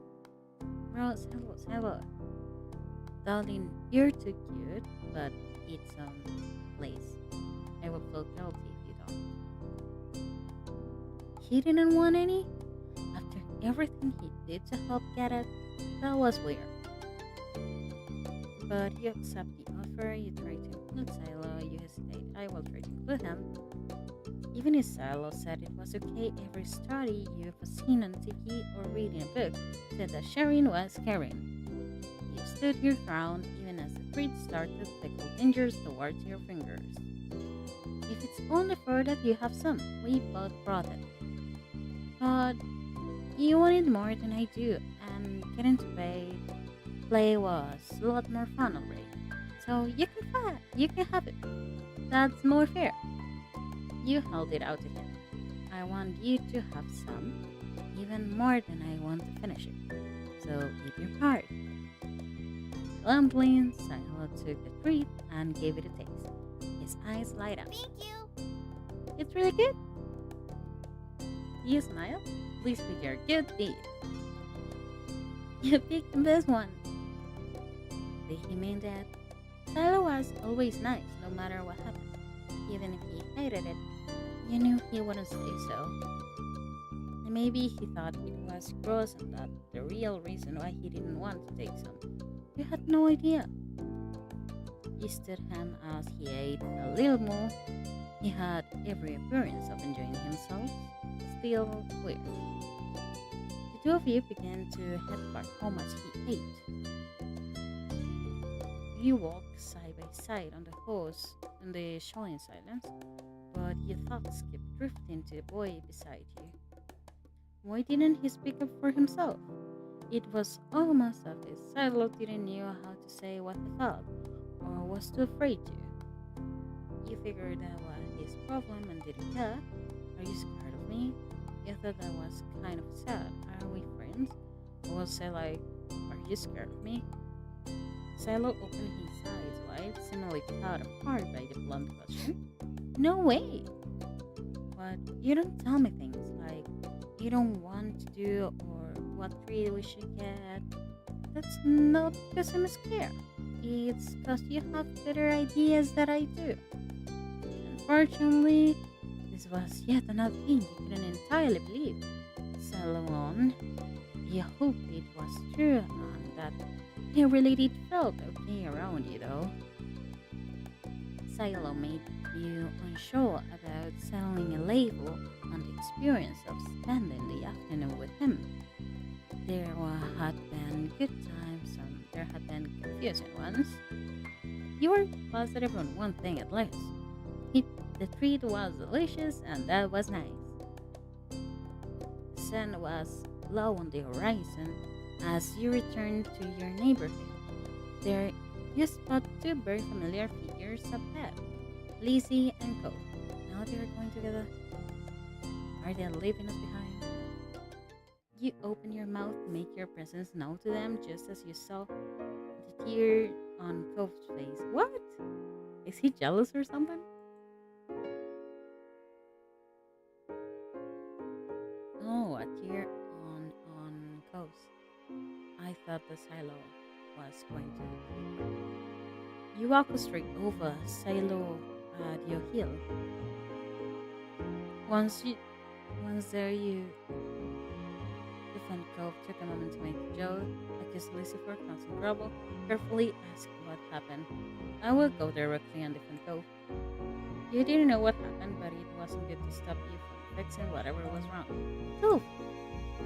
Bro, Silo. Darling, you're too cute, but it's please. I will feel guilty if you don't. He didn't want any? After everything he did to help get it? That was weird. But you accept the offer, you try to include Silo, you hesitate, I will try to include him. Even if Silo said it was okay, every story you've seen on TV or read in a book said that sharing was caring. You stood your ground even as the treat started to tickle dangers towards your fingers. If it's only fair that you have some, we both brought it. But you wanted more than I do, and getting to play was a lot more fun already. So you can have it. That's more fair. You held it out to him. I want you to have some, even more than I want to finish it. So eat your part. Grumbling, Silo took the treat and gave it a taste. His eyes light up. Thank you. It's really good. You smile. Pleased with your good deed. You picked the best one. Did he mean that? Silo was always nice, no matter what happened. Even if he hated it, you knew he wouldn't say so. Maybe he thought it was gross and that the real reason why he didn't want to take some. You had no idea. You stood him as he ate a little more. He had every appearance of enjoying himself. Still weird. The two of you began to head back how much he ate. You walked side by side on the horse in the showing silence, but your thoughts kept drifting to the boy beside you. Why didn't he speak up for himself? It was almost as if Silo didn't know how to say what he felt, or was too afraid to. You figured that was his problem and didn't care. Are you scared of me? You thought that was kind of sad. Are we friends? Or was I like, are you scared of me? Silo opened his eyes wide, seemingly caught apart by the blunt question. No way! But you don't tell me things like you don't want to do or what treat we should get. That's not because I'm scared. It's because you have better ideas than I do. Unfortunately, this was yet another thing you couldn't entirely believe. Salomon, you hoped it was true and that he really did felt okay around you though. Silo made you unsure about settling a label on the experience of spending the afternoon with him. There had been good times and there had been confusing ones. You were positive on one thing at least. The treat was delicious and that was nice. The sun was low on the horizon as you returned to your neighborhood. There you spot two very familiar figures up ahead, Lizzie and Cole. Now they are going together. Are they leaving us behind? You open your mouth to make your presence known to them just as you saw the tear on Cove's face. What? Is he jealous or something? Oh, a tear on Cove's. I thought the Silo was going to. You walk straight over Silo at your heel. Once there, you Different Cove took a moment to make a joke, accused Lucifer causing trouble, carefully asked what happened. I will go directly on Different Cove. You didn't know what happened, but it wasn't good to stop you from fixing whatever was wrong. Cove,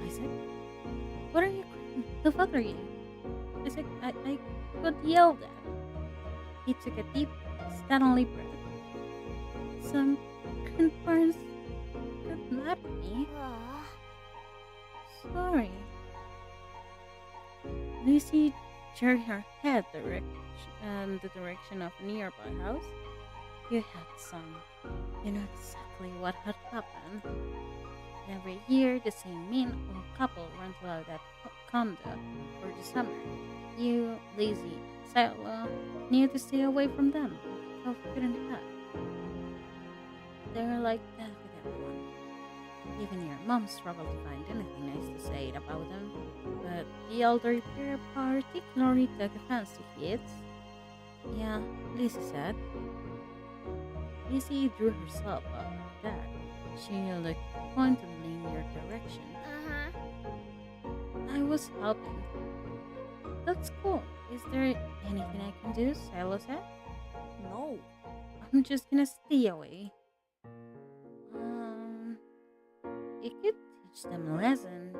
I said. What are you crying? The fuck are you? I said, I got yelled at. He took a deep, steadily breath. Some grandparents got mad at me. Sorry. Lucy jerked her head the direction of a nearby house. You had some. You know exactly what had happened. Every year, the same mean old couple rental out that condo for the summer. You, lazy Silo, need to stay away from them. Cove couldn't help. They're like that with everyone. Even your mom struggled to find anything nice to say about them. But the elderly pair particularly took offense to kids. Yeah, Lizzie said. Lizzie drew herself up like that. She looked pointedly in your direction. I was helping. That's cool. Is there anything I can do? Silo said. No. I'm just gonna stay away. Um, you could teach them a lesson.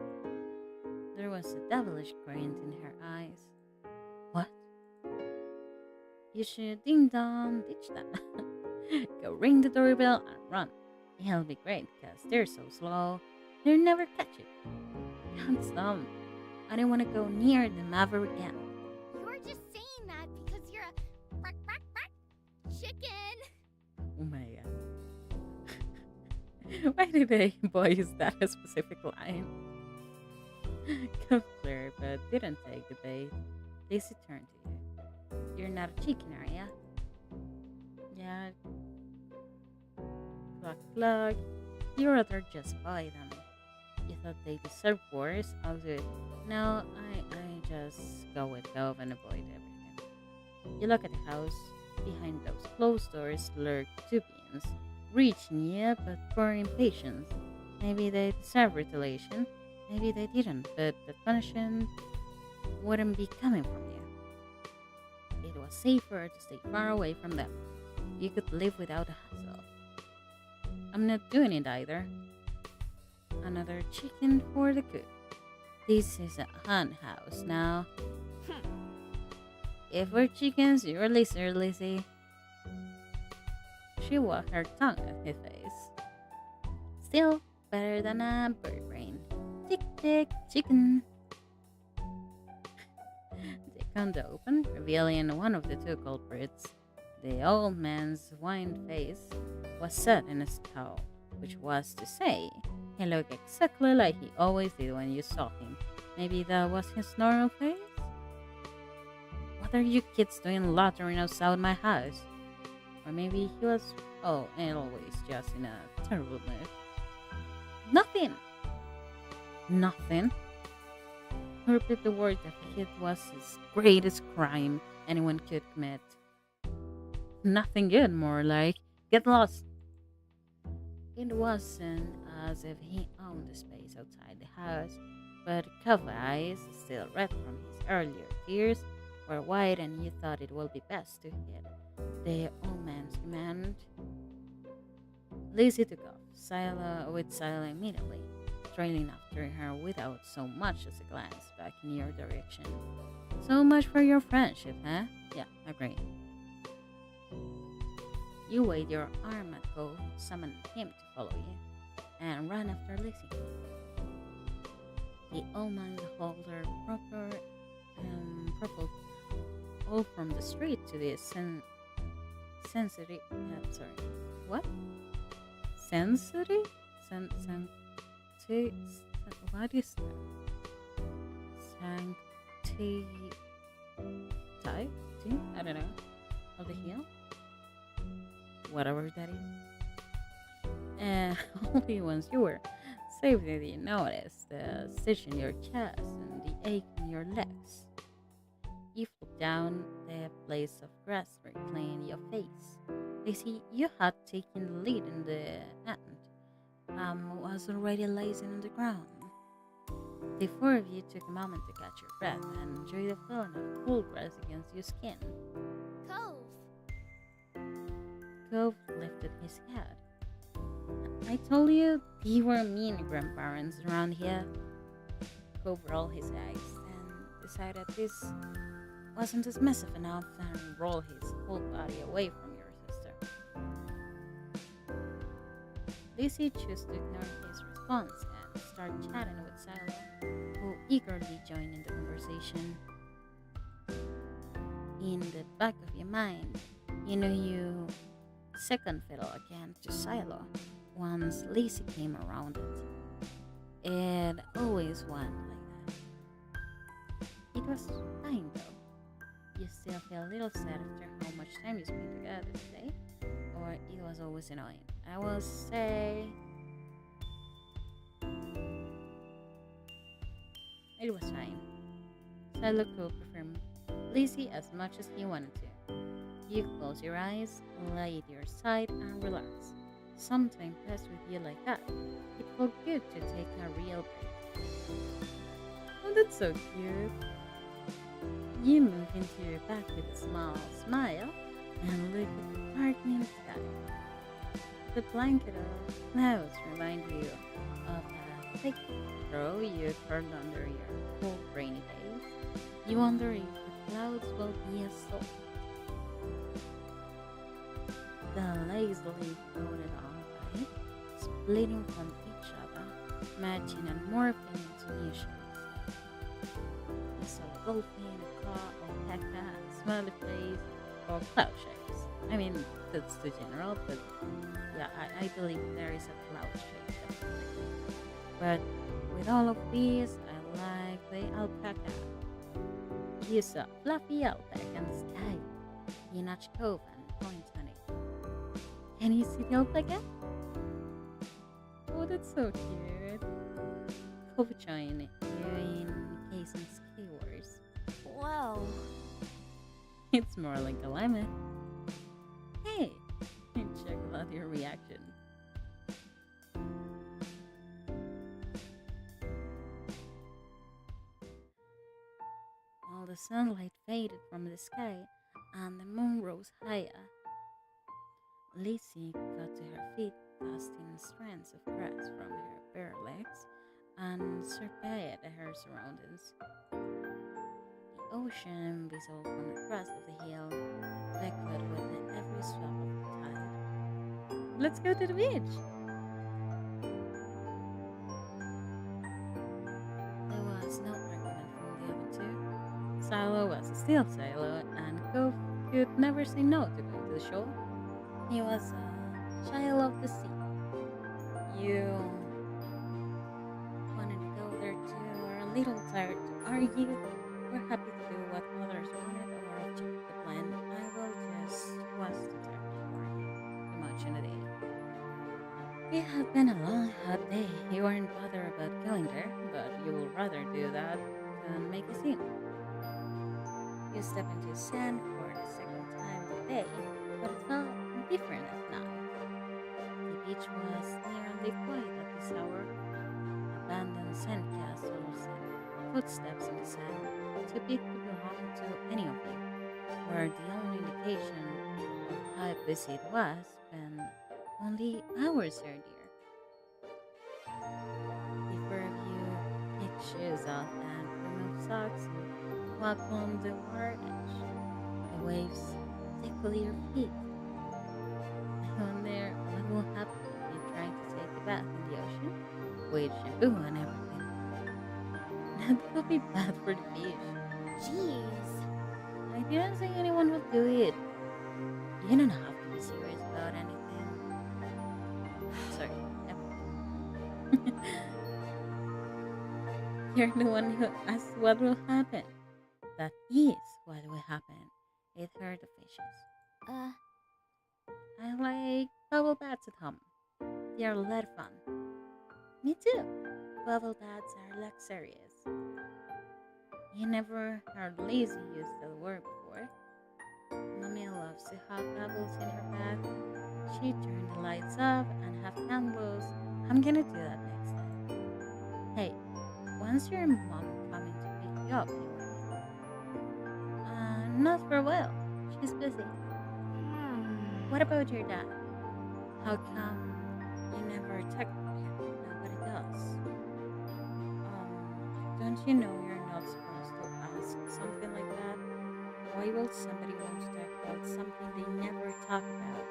There was a devilish glint in her eyes. What? You should ding dong teach them. Go ring the doorbell and run. It'll be great because they're so slow. They'll never catch it. That's dumb. I don't want to go near them ever again. You're just saying that because you're a chicken. Oh my god. Why did they boys that a specific line? Kepler, but didn't take the bait. Daisy turned to you. You're not a chicken, are ya? Yeah. Cluck cluck. You'd rather just buy them. You thought they deserved worse? I'll do it. No, I just go with Dove and avoid everything. You look at the house. Behind those closed doors lurk two beings. Reaching you, but for impatience. Maybe they deserve retaliation. Maybe they didn't, but the punishment wouldn't be coming from you. It was safer to stay far away from them. You could live without a hassle. I'm not doing it either. Another chicken for the cook. This is a hunt house now. If we're chickens, you're lizard, Lizzie. She wagged her tongue at his face. Still better than a bird brain. Tick tick, chicken. The condo opened, revealing one of the two culprits. The old man's wined face was set in a scowl, which was to say, he looked exactly like he always did when you saw him. Maybe that was his normal face? What are you kids doing loitering outside my house? Or maybe he was, and always just in a terrible mood. Nothing! Nothing? He repeated the word that it was his greatest crime anyone could commit. Nothing good, more like, get lost. It wasn't as if he owned the space outside the house, but Cove's eyes, still red from his earlier tears, were wide and you thought it would be best to hit the old man's command. Lizzie took off, Silo immediately, trailing after her without so much as a glance back in your direction. So much for your friendship, huh? Yeah, agreed. You waved your arm at Cove, summoned him to follow you, and ran after Lizzie. The old man hauled her propelled all from the street to the sensory. Sorry, what? Sensory? What is that? Sancti? I don't know. Of the hill? Whatever that is. Only once you were safe did you notice the stitch in your chest and the ache in your legs. You fell down the place of grass reclining your face. They see you had taken the lead in the end. Was already lazing on the ground. The four of you took a moment to catch your breath and enjoy the feeling of cool grass against your skin. Cove. Cove lifted his head. I told you they were mean grandparents around here. Cove rolled his eyes and decided this wasn't as massive enough and rolled his whole body away from your sister. Lizzie chose to ignore his response and start chatting with Silo, who eagerly joined in the conversation. In the back of your mind, you know you second fiddle again to Silo once Lizzie came around it. always one like that. It was fine though. You still feel a little sad after how much time you spent together today, or it was always annoying. I will say it was fine. Silo could prefer Lizzie as much as he wanted to. You close your eyes, lay at your side, and relax. Something passed with you like that. It felt good to take a real break. Oh, that's so cute. You move into your back with a small smile and look at the darkening sky. The blanket of clouds remind you of a thick throw you turned under your cold rainy days. You wonder if the clouds will be as soft. The lazily floated on by, splitting from each other, matching and morphing into new shapes. You saw dolphin, a claw, alpaca, smiley face, or cloud shapes. I mean, that's too general, but yeah, I believe there is a cloud shape definitely. But with all of these, I like the alpaca. You saw fluffy alpaca in the sky. You nudge Cove and point on it. Can you see the alpaca? Oh, that's so cute. Cove joined you in Casey's Ski Wars. Well, It's more like a lemon. Hey, check out your reaction. All the sunlight faded from the sky and the moon rose higher. Lizzie got to her feet, dusting strands of grass from her bare legs, and surveyed her surroundings. The ocean, visible from the crest of the hill, echoed with every swell of the tide. Let's go to the beach! There was no argument from the other two. Silo was still Silo, and Cove could never say no to going to the shore. He was a child of the sea. You wanted to go there too, or a little tired to argue. We're happy to do what others wanted or object the plan. I will just was too tired to argue too much in the day. It had been a long, hot day. You weren't bothered about going there, but you would rather do that than make a scene. You step into sand for the second time of the day, but it felt different at night. The beach was nearly quiet at this hour. Abandoned sandcastles and footsteps in the sand, too big to belong to any of you, were the only indication of how busy it was when only hours here, dear. The four of you pick shoes off and remove socks and walk along the water edge. The waves tickle your feet. I wonder what will happen if you try to take a bath in the ocean with shampoo and everything. That will be bad for the fish. Jeez. I didn't say anyone would do it. You don't have to be serious about anything. Sorry, everything. You're the one who asks what will happen. That is what will happen. It hurt the fishes. I like bubble baths at home. They are a lot of fun. Me too. Bubble baths are luxurious. You never heard Lizzie use that word before. Mommy loves to have bubbles in her bath. She turned the lights off and have candles. I'm gonna do that next time. Hey, when's your mom coming to pick you up anyway? Not for a while. She's busy. What about your dad? How come you never text him? Nobody does. Don't you know you're not supposed to ask something like that? Why will somebody want to talk about something they never talk about?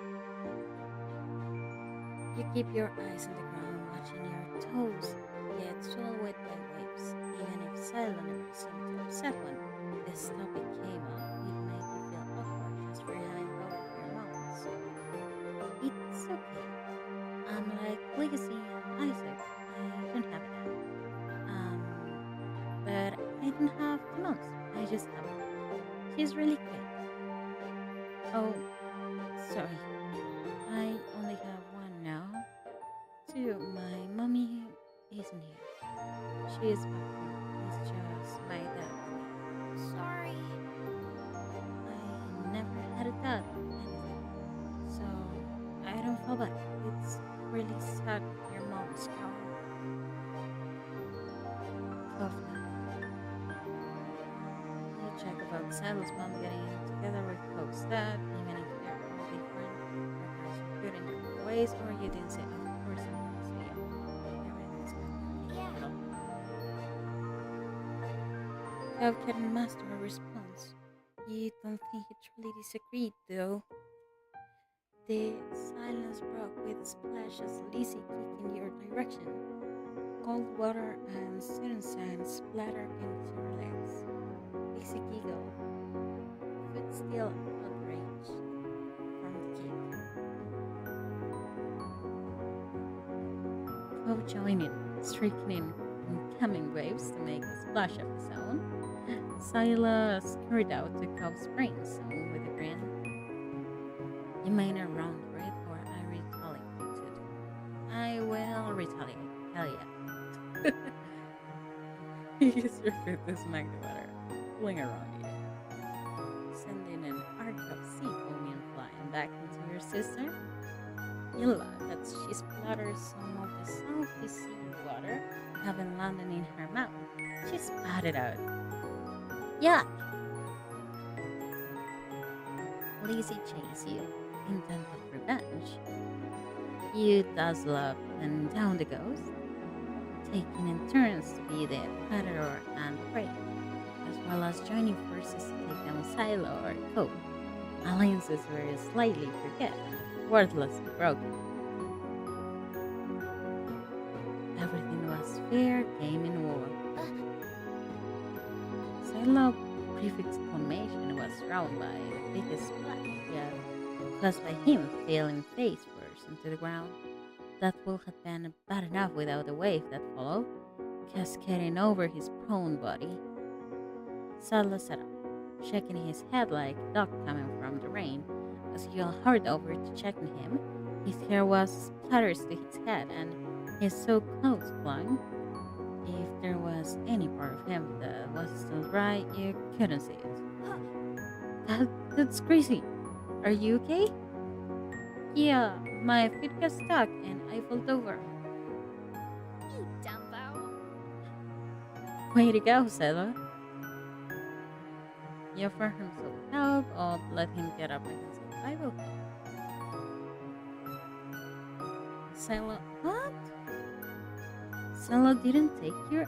You keep your eyes on the ground, watching your toes get swallowed by waves. Even if Silo never seemed to upset when this topic came up, it made you feel awkward just for having both of your mouths. It's okay. I'm like Legacy and Isaac. I don't have a dad. even have 2 months. I just have her. She's really quick. Oh, sorry. I only have one now. Two, my mommy isn't here. She is back home. It's just my dad and me. Sorry. I never had a dad or anything, so I don't feel bad. It's really sad your mom is gone. Cough now. You check about Silas' mom getting together with Coke's dad, even if they're all different. Perhaps you put in your ways, or you didn't say, of course I'm gonna say yeah. Everything's good. Yeah. At all. Coke couldn't master a response. You don't think he truly disagreed, though? The silence broke with a splash as Lizzie kicked in your direction. Cold water and student sand splattered into her legs. Lizzie giggled, foot still outraged from the kick. Poe joined in, streaking in incoming waves to make a splash of his own. Sila scurried out to Cove's brain zone with a grin. You may not run for it, or I retaliated. I will retaliate. Hell yeah. Use your foot to smack the water, pulling around you, sending an arc of sea foaming and flying back into your sister. You laugh as she splatters some of the salty sea water, having landed in her mouth. She spat it out. Yuck! Lizzie chased you, intent of revenge. You dazzle up and down the ghost, taking in turns to be the predator and prey, as well as joining forces to take down Silo or Cope. Alliances were slightly forget, worthlessly broken. Everything was fair game in war. Silo brief exclamation was drowned by the biggest splash, yet caused by him falling face first into the ground. That would have been bad enough without the wave that followed, cascading over his prone body. Sadler sat up, shaking his head like a duck coming from the rain. As you all hurried over to check on him, his hair was splattered to his head and his so clothes clung. If there was any part of him that was still dry, you couldn't see it. That's crazy. Are you okay? Yeah, my feet got stuck and I fell over. You dumbo. Way to go, Sela. You offer him some help or let him get up against the Bible. Sela, what? Sela didn't take your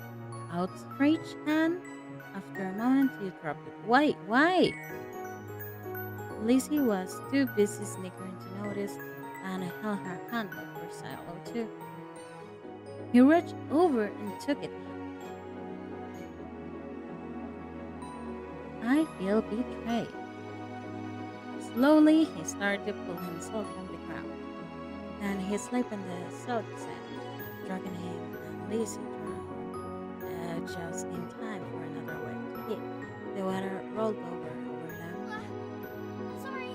outstretched hand. After a moment, you dropped it. Why? Lizzie was too busy snickering to notice and held her hand up for Silo too. He reached over and took it. I feel betrayed. Slowly, he started to pull himself from the ground. Then he slipped in the salt sand, dragging him and Lizzie drowned, just in time for another wave to hit. The water rolled over them. Sorry.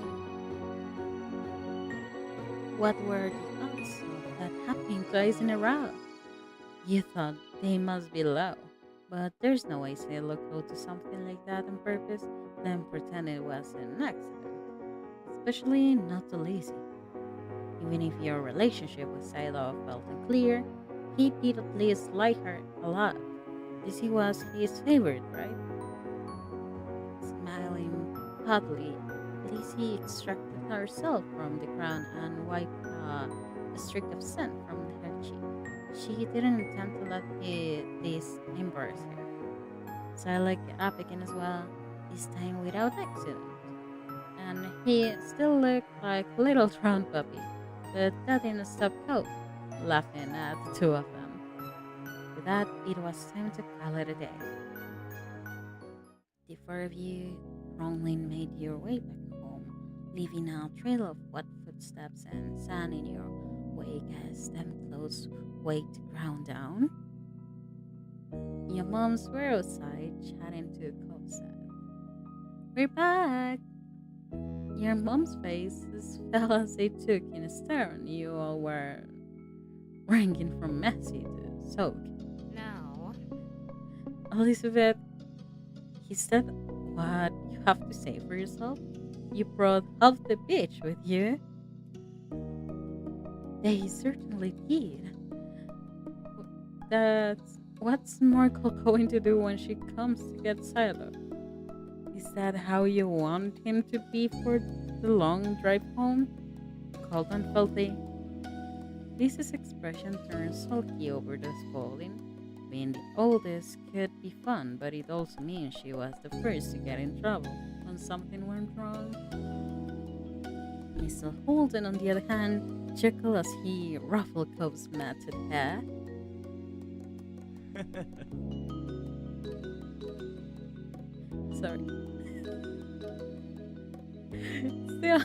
What were the odds of that happening twice in a row? You thought they must be low, but there's no way say look low to something like that on purpose, then pretend it was an accident. Especially not to Lizzie. Even if your relationship with Silo felt unclear, he did at least like her a lot. Lizzie was his favorite, right? Smiling hotly, Lizzie extracted herself from the ground and wiped a streak of sand from her cheek. She didn't intend to let this embarrass her. Silo got up again as well, this time without accident. And he still looked like a little drowned puppy, but that didn't stop Cope laughing at the two of them. With that, it was time to call it a day. The four of you wrongly made your way back home, leaving a trail of wet footsteps and sand in your wake as them clothes weighed the ground down. You the moms were outside chatting to Kosa. We're back! Your mom's faces fell as they took in a stare and you all were ranging from messy to soak. No. Elizabeth, he said what you have to say for yourself. You brought half the beach with you. They certainly did. That's what's Markle going to do when she comes to get Silo? Is that how you want him to be for the long drive home? Cold and filthy. Lisa's expression turned sulky over the scolding. Being the oldest could be fun, but it also means she was the first to get in trouble when something went wrong. Mr. Holden, on the other hand, chuckled as he ruffled Cove's matted hair. Sorry. Still,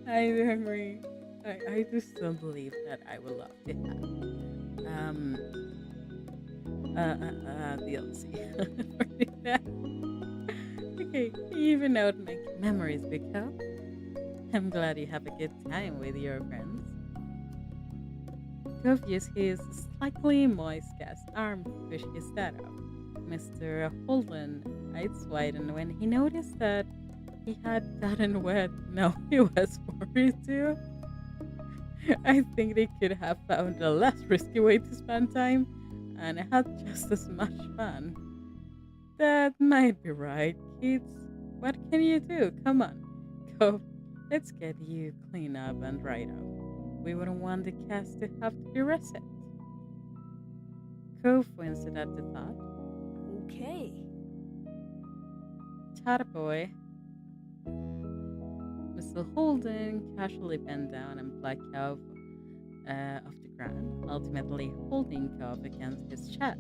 I do agree. I do still believe that I would love to have DLC for that. Okay, you even know to make memories, Big Cup. I'm glad you have a good time with your friends. Cove used his slightly moist cast arm to push his dad off. Mr. Holden eyes widened when he noticed that he had gotten wet. No, he was worried too. I think they could have found a less risky way to spend time and had just as much fun. That might be right, kids. What can you do? Come on, go. Let's get you cleaned up and dried off. We wouldn't want the cast to have to be reset. Cove winced at the thought. Okay. Chat boy. Mr. Holden casually bent down and plucked Cove off the ground, ultimately holding Cove against his chest.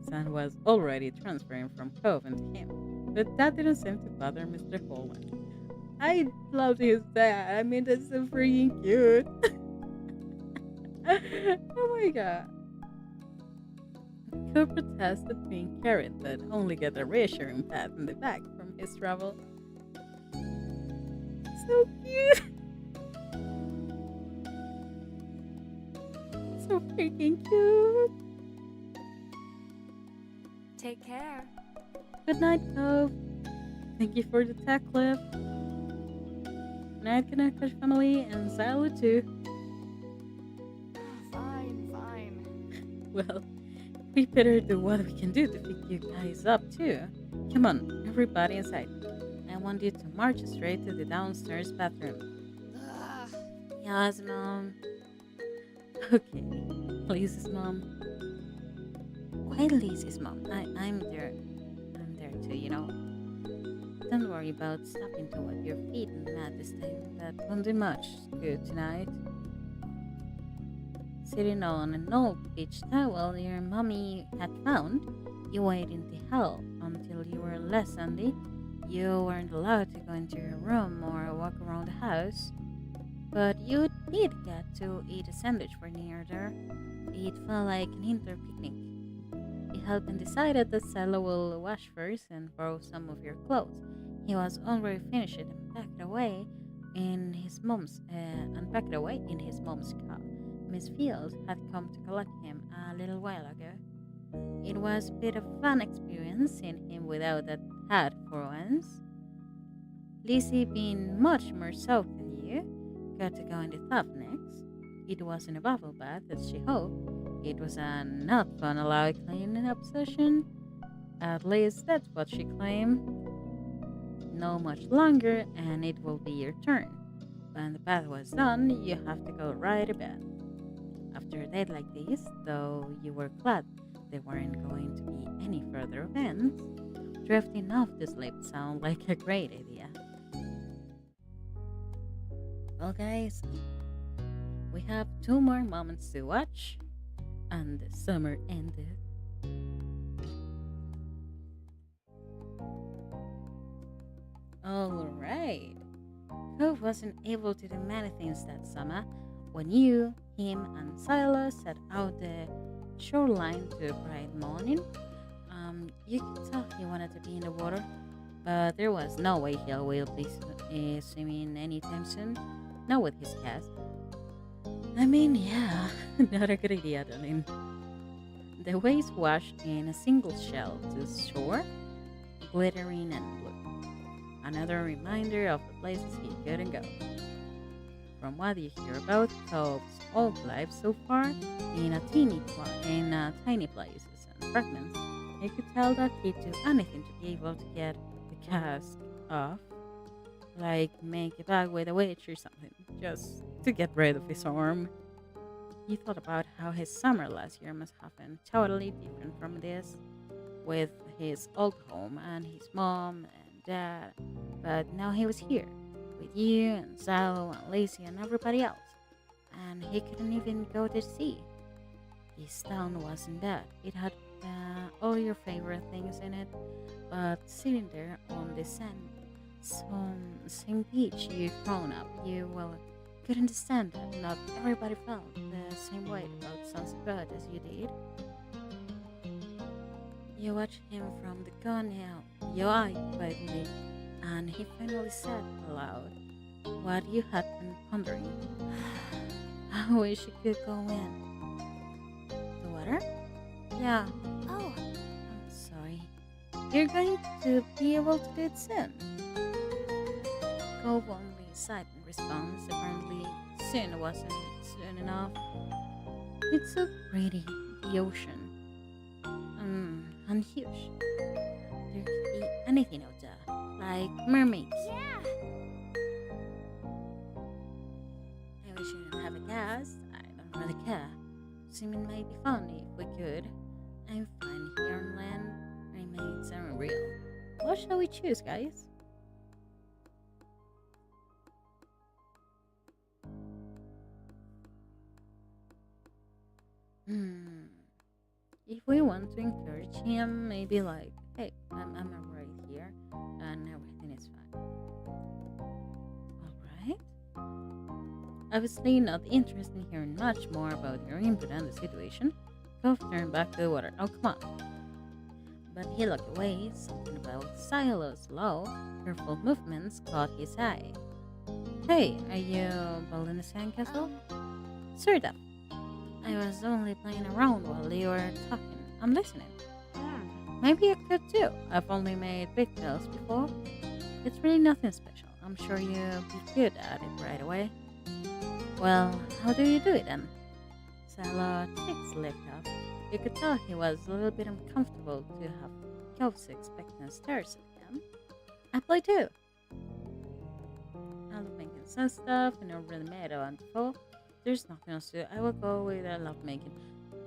Sun was already transferring from Cove into him, but that didn't seem to bother Mr. Holden. I loved his dad. I mean, that's so freaking cute. Oh my god. Cove protested being carried, but only got a reassuring pat in the back from his travel. So cute. So freaking cute. Take care. Good night, Cove. Thank you for the tech clip. Night, Kadenokoji family, and Silo too. Fine. Well, we better do what we can do to pick you guys up too. Come on, everybody inside. I want you to march straight to the downstairs bathroom. Ugh. Yes, Mom. Okay, Lisa's mom. Why Lisa's mom? I'm there. I'm there too, you know. Don't worry about stopping to wet your feet in the mat this time. That won't do much good tonight. Sitting on an old beach towel your mommy had found, you waited to help until you were less sandy. You weren't allowed to go into your room or walk around the house. But you did get to eat a sandwich for near there. It felt like an indoor picnic. It had been decided that Salo will wash first and borrow some of your clothes. He was already finished and packed away in his mom's car. Miss Field had come to collect him a little while ago. It was a bit of a fun experience seeing him without that hat for once. Lizzie, being much more soaked than you, got to go in the tub next. It wasn't a bubble bath as she hoped. It was a not fun allowed cleaning up session. At least that's what she claimed. No much longer and it will be your turn. When the bath was done, you have to go right to bed. After a date like this, though you were glad there weren't going to be any further events, drifting off to sleep sounded like a great idea. Well guys, we have 2 more moments to watch, and the summer ended. Alright. Cove wasn't able to do many things that summer when you, him, and Silas set out the shoreline to bright morning. You could tell he wanted to be in the water, but there was no way he will be swimming anytime soon. Not with his cast. I mean, yeah, not a good idea, darling. The waves washed in a single shell to shore, glittering and blue. Another reminder of the places he couldn't go. From what you hear about Tobb's old life so far, in tiny places and fragments, you could tell that he'd do anything to be able to get the cask off, like make a bag with a witch or something, just to get rid of his arm. He thought about how his summer last year must have been totally different from this, with his old home and his mom and dad, but now he was here, with you and Salo and Lacey and everybody else, and he couldn't even go to sea. This town wasn't bad. It had all your favorite things in it, but sitting there on the same beach you've grown up, you could understand that not everybody felt the same way about Sunset Bird as you did. You watched him from the gun now, your eye quietly, and he finally said aloud what you had been pondering. I wish you could go in. The water? Yeah. Oh, I'm sorry. You're going to be able to do it soon. Cove only sighed in response. Apparently, soon wasn't soon enough. It's so pretty, the ocean. And huge. There could be anything out there, like mermaids. yeah. I wish you didn't have a cast. I don't really care. Swimming might be fun if we could. I'm fine here on land. Mermaids aren't real. What shall we choose, guys? If we want to encourage him, maybe like, hey, I'm right here and everything is fine. Alright? Obviously not interested in hearing much more about your input on the situation. Cove turned back to the water. Oh, come on. But he looked away. Something about Silo's slow, careful movements caught his eye. Hey, are you building a sandcastle? Sort of. I was only playing around while you were talking. I'm listening. Maybe I could too. I've only made big tails before. It's really nothing special. I'm sure you'll be good at it right away. Well, how do you do it then? Salah cheeks lit up. You could tell he was a little bit uncomfortable to have Cove's expectant stares at him. I play too. I love making some stuff and I really made it on before. There's nothing else to do. I will go with I love making.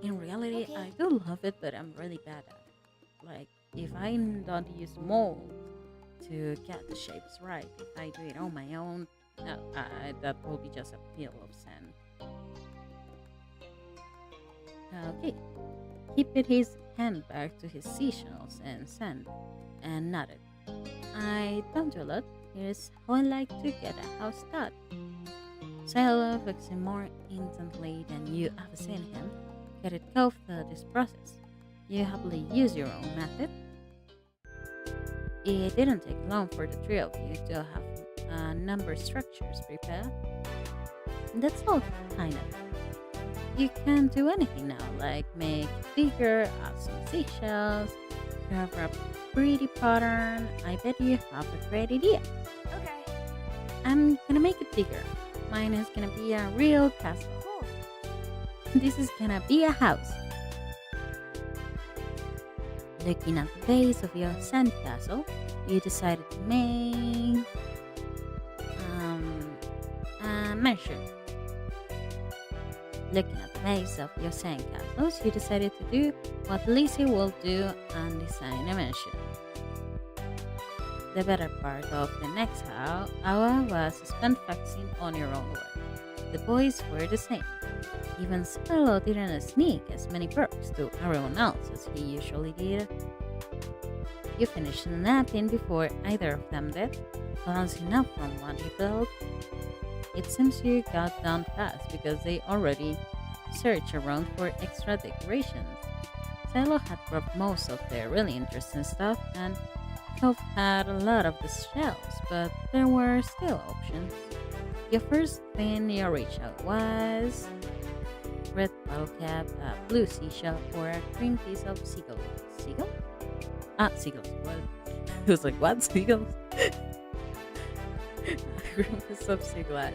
In reality, Okay. I do love it, but I'm really bad at it. Like, if I don't use mold to get the shapes right, if I do it on my own, no, that will be just a pile of sand. Okay. He put his hand back to his seashells and sand and nodded. I don't do a lot. Here's how I like to get a house done. Sailor fixed him more intently than you ever seen him. Get it go through this process. You happily use your own method. It didn't take long for the three of you to have number structures prepared. That's all, kinda. You can do anything now, like make bigger, add some seashells, carve a pretty pattern. I bet you have a great idea. Okay. I'm gonna make it bigger. Mine is gonna be a real castle. Cool. This is gonna be a house. Looking at the base of your sandcastle, you decided to make a mansion. Looking at the base of your sandcastles, you decided to do what Lizzie will do and design a mansion. The better part of the next hour was spent focusing on your own work. The boys were the same. Even Silo didn't sneak as many perks to everyone else as he usually did. You finished napping before either of them did, glancing up from what he built. It seems you got done fast because they already search around for extra decorations. Silo had brought most of their really interesting stuff, and Cove had a lot of the shells, but there were still options. The first thing you reached out was red bottle cap, a blue seashell, or a green piece of seagull. Seagull? Ah, seagulls. What? It was like, what? Seagulls? A green piece of seagull.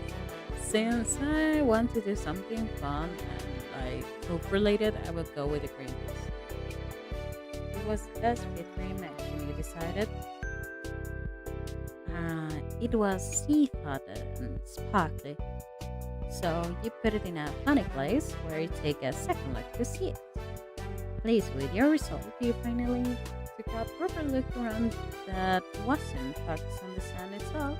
Since I want to do something fun and like hope related, I would go with the green piece. It was the best fit for imagine, you decided. It was sea-thought and sparkly, so you put it in a funny place where you take a second look to see it. Pleased with your result, you finally took a proper look around that wasn't focused on the sand itself.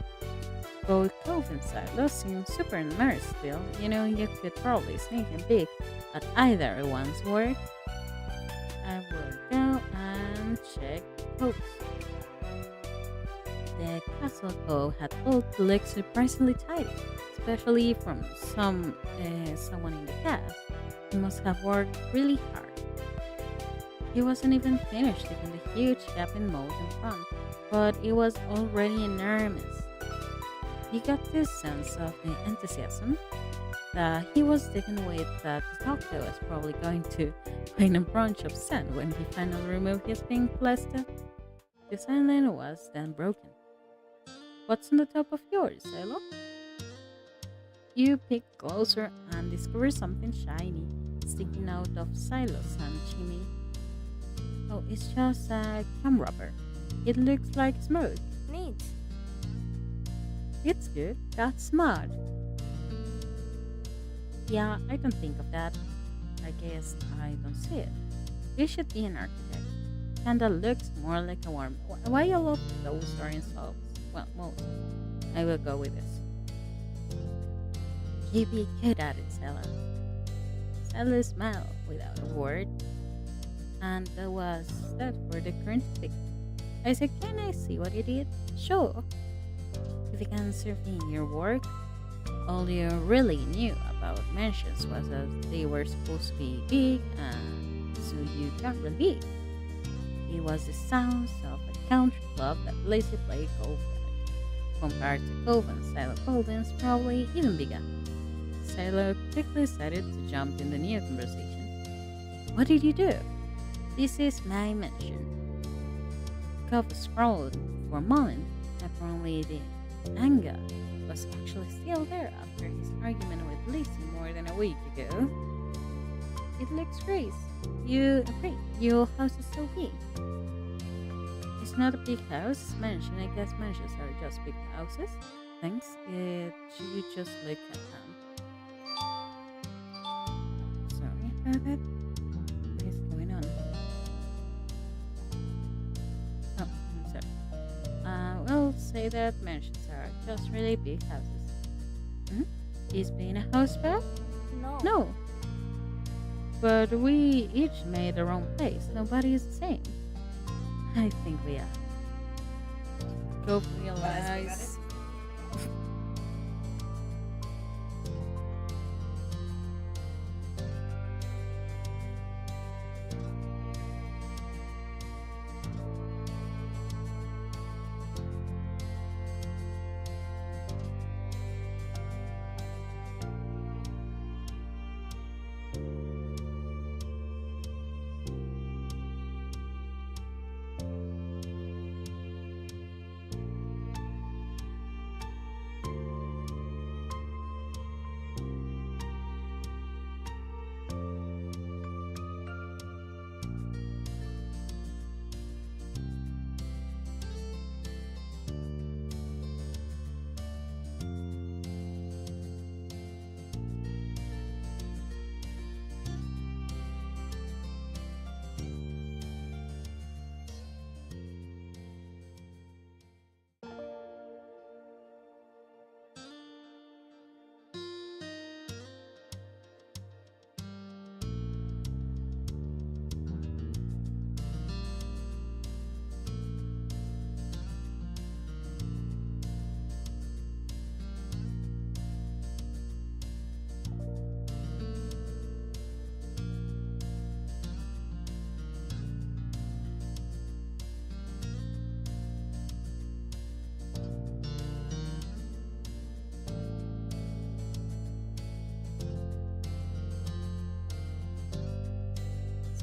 Both Cove and Silo seemed super immersed still. You know, you could probably sneak and peek at either one's work. I will go and check Cove's. The castle cove had both looked surprisingly tidy, especially from someone in the cast who must have worked really hard. He wasn't even finished digging the huge gap in mold in front, but it was already enormous. You got this sense of the enthusiasm that he was digging with that the doctor was probably going to find a bunch of sand when he finally removed his pink plaster. The silence was then broken. What's on the top of yours, Silo? You peek closer and discover something shiny sticking out of Silo's sand chimney. Oh, it's just a cam rubber. It looks like smoke. Neat. It's good. That's smart. Yeah, I don't think of that. I guess I don't see it. You should be an architect. Kinda looks more like a worm. Why all of those are in solves? Well, most. I will go with this. You be good at it, Stella. Stella smiled without a word. And that was that for the current pick. I said, can I see what you did? Sure. If you can survey your work, all you really knew about mansions was that they were supposed to be big and so you got really big. It was the sounds of a country club that lazy played golf at. Compared to Cove and Silo Buildings, probably even bigger. Silo quickly decided to jump in the new conversation. What did you do? This is my mansion. Cove scrolled for a moment. Apparently the anger was actually still there after his argument with Lizzie more than a week ago. It looks great. You agree? Your house is so big. It's not a big house. Mansion. I guess mansions are just big houses. Thanks. You just look at them. Sorry about that. What is going on? Oh, I'm sorry. We'll say that mansions are just really big houses. Hmm? Is being a house bad? No. No. But we each made our own place. Nobody is the same. I think we are. Go realize.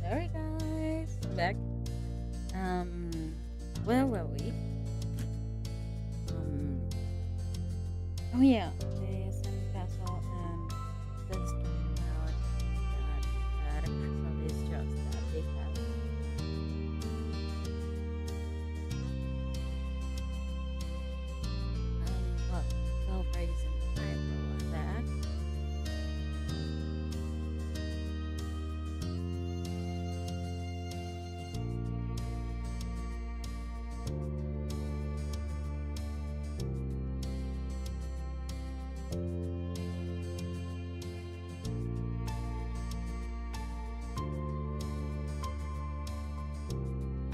Sorry guys, back. Um, where were we? Um, oh yeah, the sandcastle and the story about that the castle is just that big house. Well, 12 reasons I wrote that.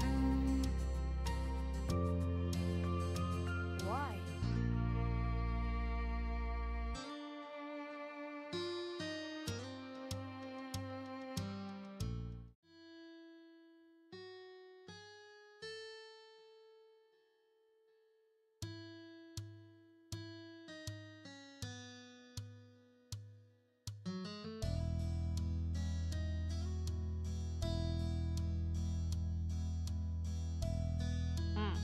Um, Why? Mm.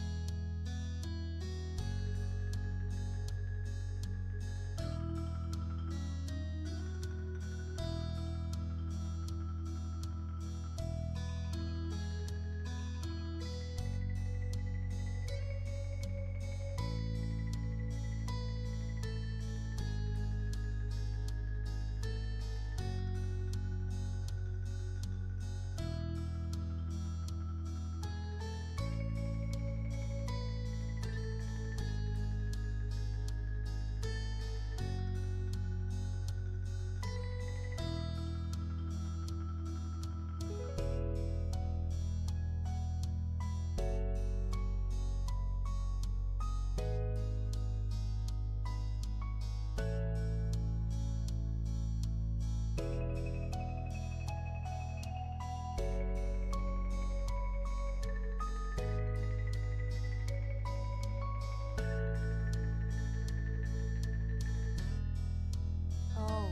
Oh.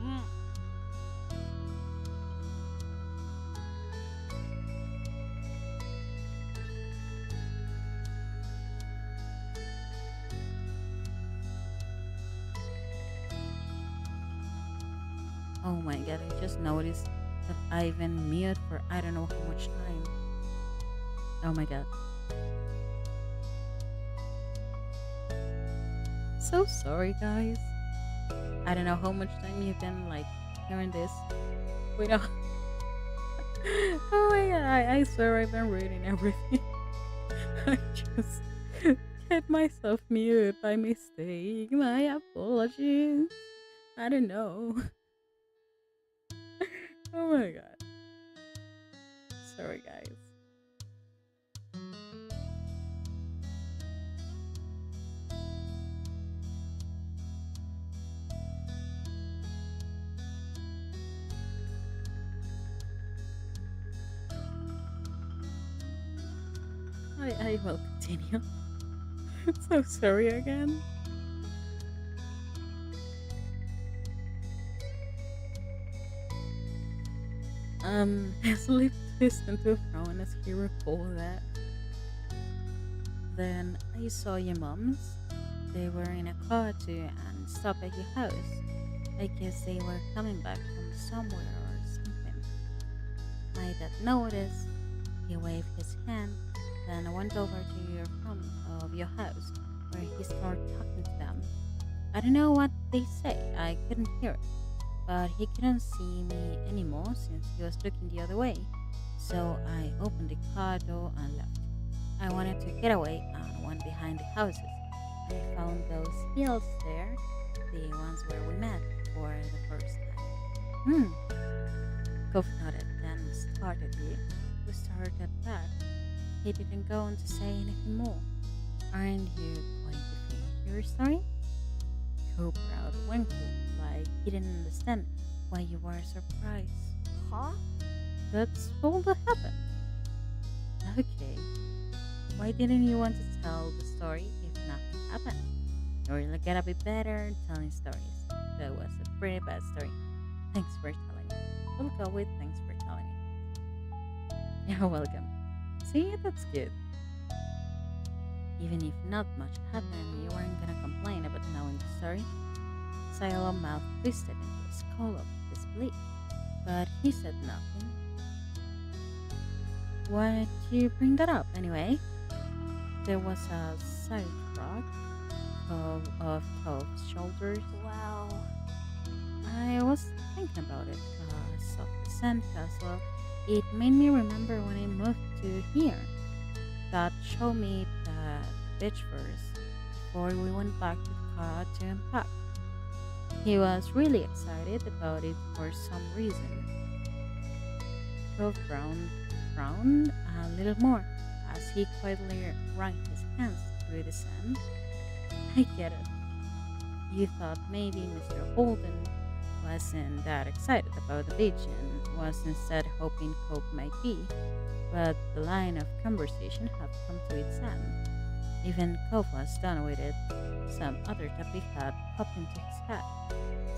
Mm. Oh my god, I just noticed that I've been mute for I don't know how much time. Oh my god. So sorry guys. I don't know how much time you've been like hearing this. Wait, no. Oh my god, I swear I've been reading everything. I just had myself mute by mistake. My apologies. I don't know. Oh my god. Sorry guys. I will continue. So sorry again. Leslie twisted into a frown as he recalled that. Then I saw your moms. They were in a car too, and and stopped at your house. I guess they were coming back from somewhere or something. My dad noticed. He waved his hand, then went over to your front of your house, where he started talking to them. I don't know what they say, I couldn't hear it, but he couldn't see me anymore since he was looking the other way. So I opened the car door and left. I wanted to get away and went behind the houses. I found those hills there, the ones where we met for the first time. Cove nodded, then started you. We started back. He didn't go on to say anything more. Aren't you going to finish your story? Cove proud winkled, like he didn't understand why you were surprised. Huh? That's all that happened. Okay. Why didn't you want to tell the story if nothing happened? You really gotta be better at telling stories. That was a pretty bad story. Thanks for telling me. We'll go with thanks for telling me. You're welcome. See, that's good. Even if not much happened, you weren't gonna complain about knowing the story. Silo's mouth twisted into a scowl of disbelief, but he said nothing. Why'd you bring that up anyway? There was a side rock of Cove's shoulders. Well, I was thinking about it because of the sandcastle. It made me remember when I moved to here. Dad showed me the beach first before we went back to the car to unpack. He was really excited about it for some reason. Cove frowned a little more as he quietly ran his hands through the sand. I get it. You thought maybe Mr. Holden wasn't that excited about the beach and was instead hoping Cove might be, but the line of conversation had come to its end. Even Cove was done with it. Some other topic had popped into his head.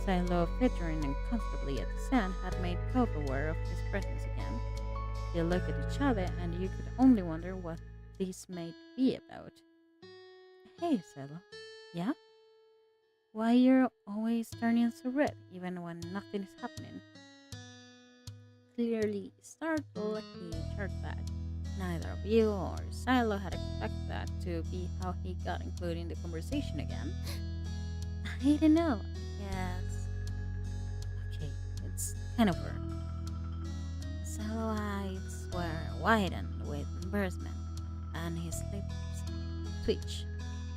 Silo featuring uncomfortably at the sand had made Cove aware of his presence again. They looked at each other, and you could only wonder what this might be about. Hey, Silo. Yeah? Why you're always turning so red, even when nothing is happening? Clearly startled, he jerked back. Neither of you or Silo had expected that to be how he got included in the conversation again. I don't know. Yes. Okay, it's kind of weird. Salo's eyes were widened with embarrassment, and his lips twitched,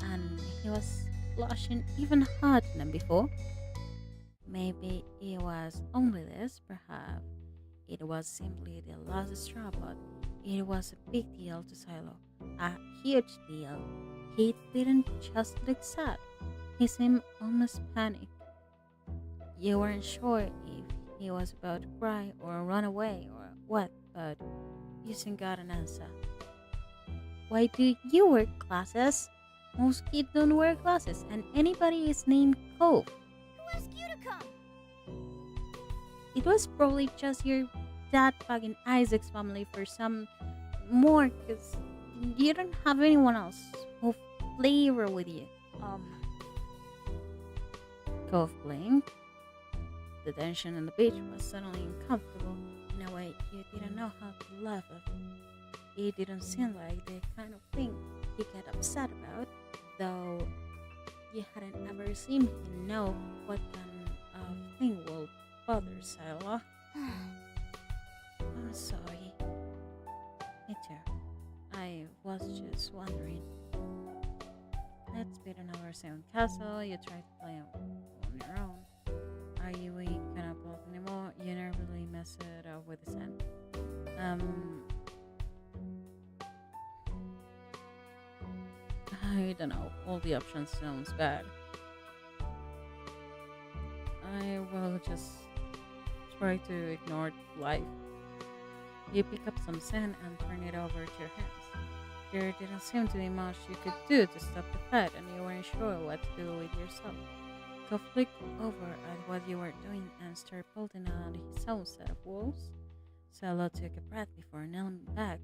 and he was blushing even harder than before. Maybe it was only this, perhaps it was simply the last straw, but it was a big deal to Silo, a huge deal. He didn't just look sad, he seemed almost panicked. You weren't sure if he was about to cry or run away or what, but you soon got an answer. Why do you wear glasses? Most kids don't wear glasses, and anybody is named Cove. Who asked you to come? It was probably just your dad bugging Isaac's family for some more, because you don't have anyone else who flavor with you. Cove blinked. The tension on the beach was suddenly uncomfortable in a way you didn't know how to laugh at. It didn't seem like the kind of thing he get upset about, though you hadn't ever seen him know what kind of thing will bother Silo. I'm sorry. Me too. I was just wondering. Let's build another sound castle. You try to play on your own. Are you weak? Cannot block anymore? You never really mess it up with the sand. I don't know. All the options sounds bad. I will just try to ignore life. You pick up some sand and turn it over to your hands. There didn't seem to be much you could do to stop the fight, and you weren't sure what to do with yourself. Cove looked over at what you were doing and started building on his own set of walls. Salo took a breath before kneeling back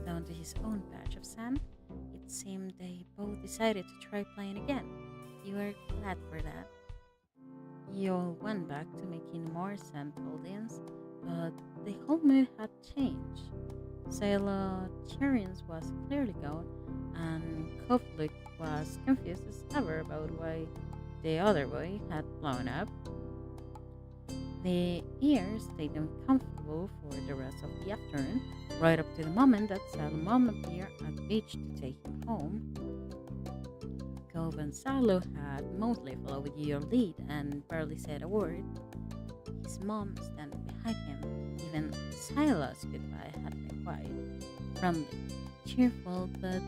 down to his own patch of sand. It seemed they both decided to try playing again. You were glad for that. He all went back to making more sand buildings, but the whole mood had changed. Sailor Cherians was clearly gone, and Kovlik was confused as ever about why the other boy had blown up. The air stayed uncomfortable for the rest of the afternoon, right up to the moment that Sal's mom appeared at the beach to take him home. Cove and Salo had mostly followed your lead and barely said a word. His mom standing behind him. Even Silas' goodbye had been quiet, friendly, cheerful, but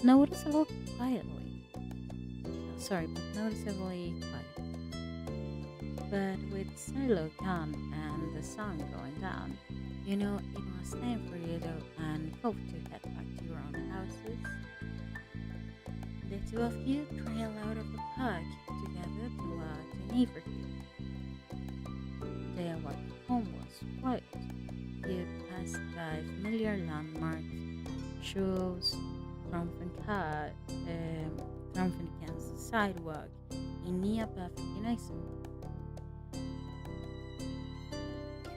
noticeable quietly. But noticeably quiet. But with Silo gone and the sun going down, you know it was time for you and Cove to head back to your own houses. The two of you trail out of the park together to a neighborhood. The walk home was quiet. You passed by familiar landmarks, shows, Trumfenken's sidewalk in near perfect unison.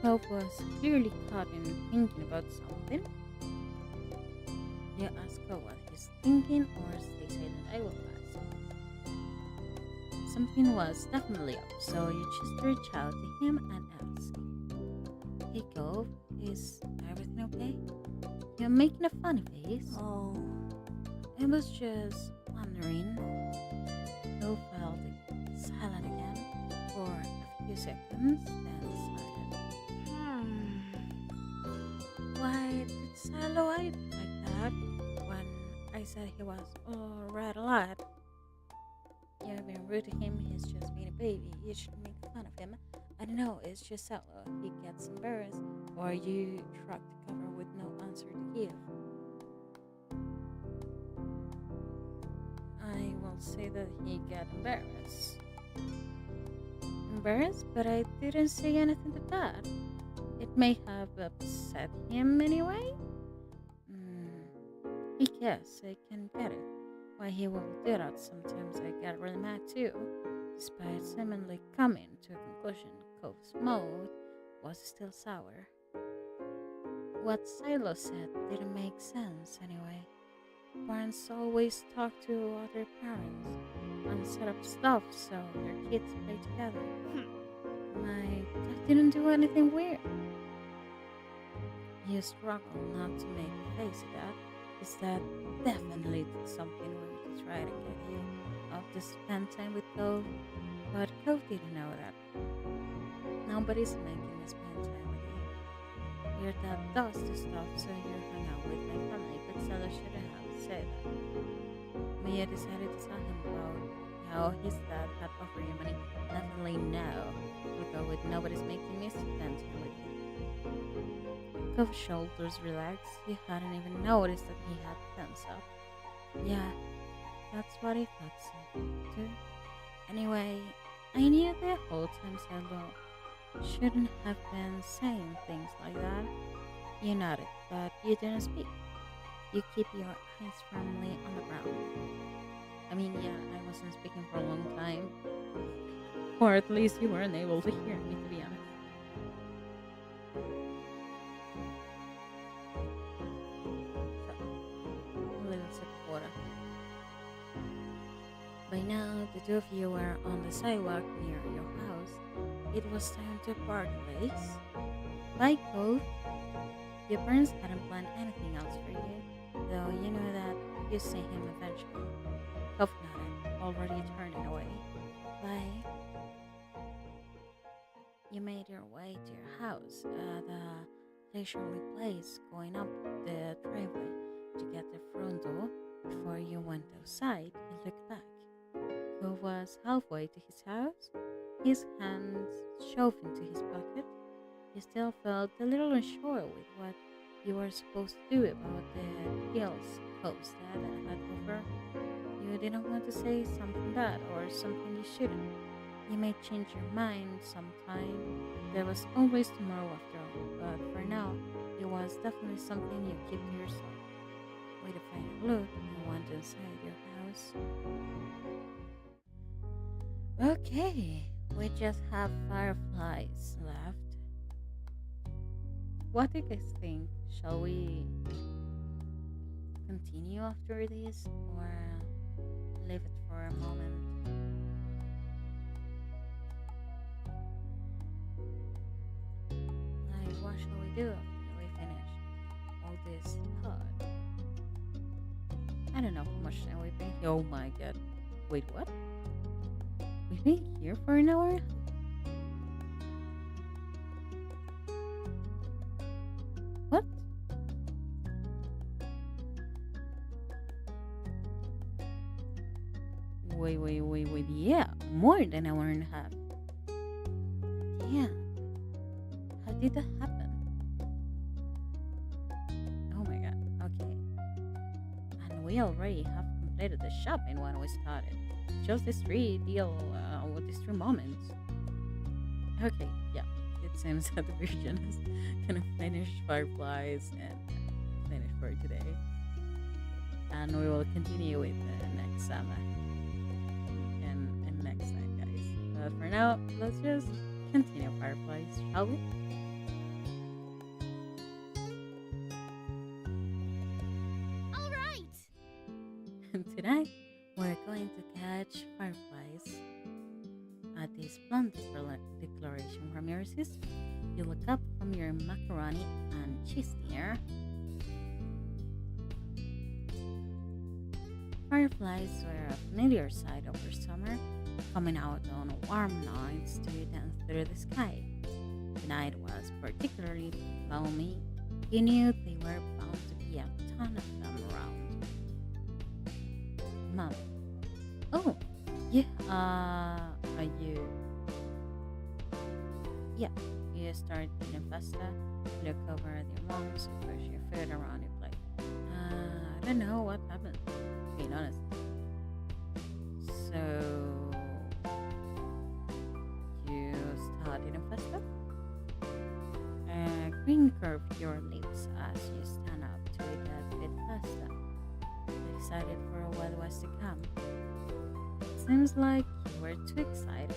Cove was clearly caught in thinking about something. You ask her what he's thinking, or stay silent, I will ask. Something was definitely up, so you choose to reach out to him and ask. Hey Cove, is everything okay? You're making a funny face. Oh. I was just wondering. Cove felt silent again for a few seconds, then silent. Why did Silo act like that when I said he was all red a lot? You've been rude to him, he's just being a baby. You shouldn't make fun of him. I don't know, it's just Silo. He gets embarrassed, or you shrug the cover with no answer to give. I will say that he got embarrassed. Embarrassed, but I didn't say anything to that. It may have upset him anyway. I guess I can get it. Why he will do that sometimes I get really mad too. Despite seemingly coming to a conclusion, Cove's mouth was still sour. What Silo said didn't make sense anyway. Parents always talk to other parents and set up stuff so their kids play together. My dad didn't do anything weird. You struggle not to make a face at that. Is that definitely did something weird to try to get you off to spend time with Cove? But Cove didn't know that. Nobody's making me spend time with you. Your dad does the stuff so you hang out with my family, but Stella shouldn't have said that. Mia decided to tell him about how his dad had offered you money. Definitely no. We'll go with nobody's making me spend time with you. Cove's shoulders relaxed. He hadn't even noticed that he had tense up. Yeah, that's what I thought so, too. Anyway, I knew the whole time Salo shouldn't have been saying things like that. You nodded, but you didn't speak. You keep your eyes firmly on the ground. I mean, yeah, I wasn't speaking for a long time. Or at least you weren't able to hear me, to be honest. A little sip of water. By now, the two of you were on the sidewalk near your house. It was time to part ways. Bye, Cove. Your parents hadn't planned anything else for you, though you know that you see him eventually. Cove nodded, already turning away. Bye. You made your way to your house at a leisurely place going up the driveway to get the front door. Before you went outside, you looked back. Cove was halfway to his house, his hands shoved into his pocket. You still felt a little unsure with what you were supposed to do about the hills Cove's dad had over. You didn't want to say something bad or something you shouldn't. You may change your mind sometime. There was always tomorrow after all, but for now, it was definitely something you keep to yourself. With a final look, you went inside your house. Okay, We just have fireflies left. What do you guys think? Shall we continue after this or leave it for a moment? Like, what shall we do after we finish all this pod? I don't know how much time we've been here. Oh my god. Wait, what? We've been here for an hour? What? Wait. Yeah, more than an hour and a half. Yeah. How did that happen? Oh my god. Okay. And we already have completed the shopping when we started. Just these three with these 3 moments. Okay, yeah. It seems that the Virgin has kind of finished Fireflies and finished for today. And we will continue with the next summer and next time, guys. But for now, let's just continue Fireflies, shall we? All right. Tonight, we're going to catch fireflies. At this blunt declaration from your sister, you look up from your macaroni and cheese dinner. Fireflies were a familiar sight over summer, coming out on warm nights to dance through the sky. The night was particularly balmy. You knew they were bound to be a ton of them around. Mom. Oh, yeah, are you? Yeah, you start eating pasta, look over at your mom, so push your foot around your plate. I don't know what happened, being honest. So, you start eating pasta? Green curved your lips as you stand up to eat that bit pasta, excited for what was to come. Seems like you were too excited.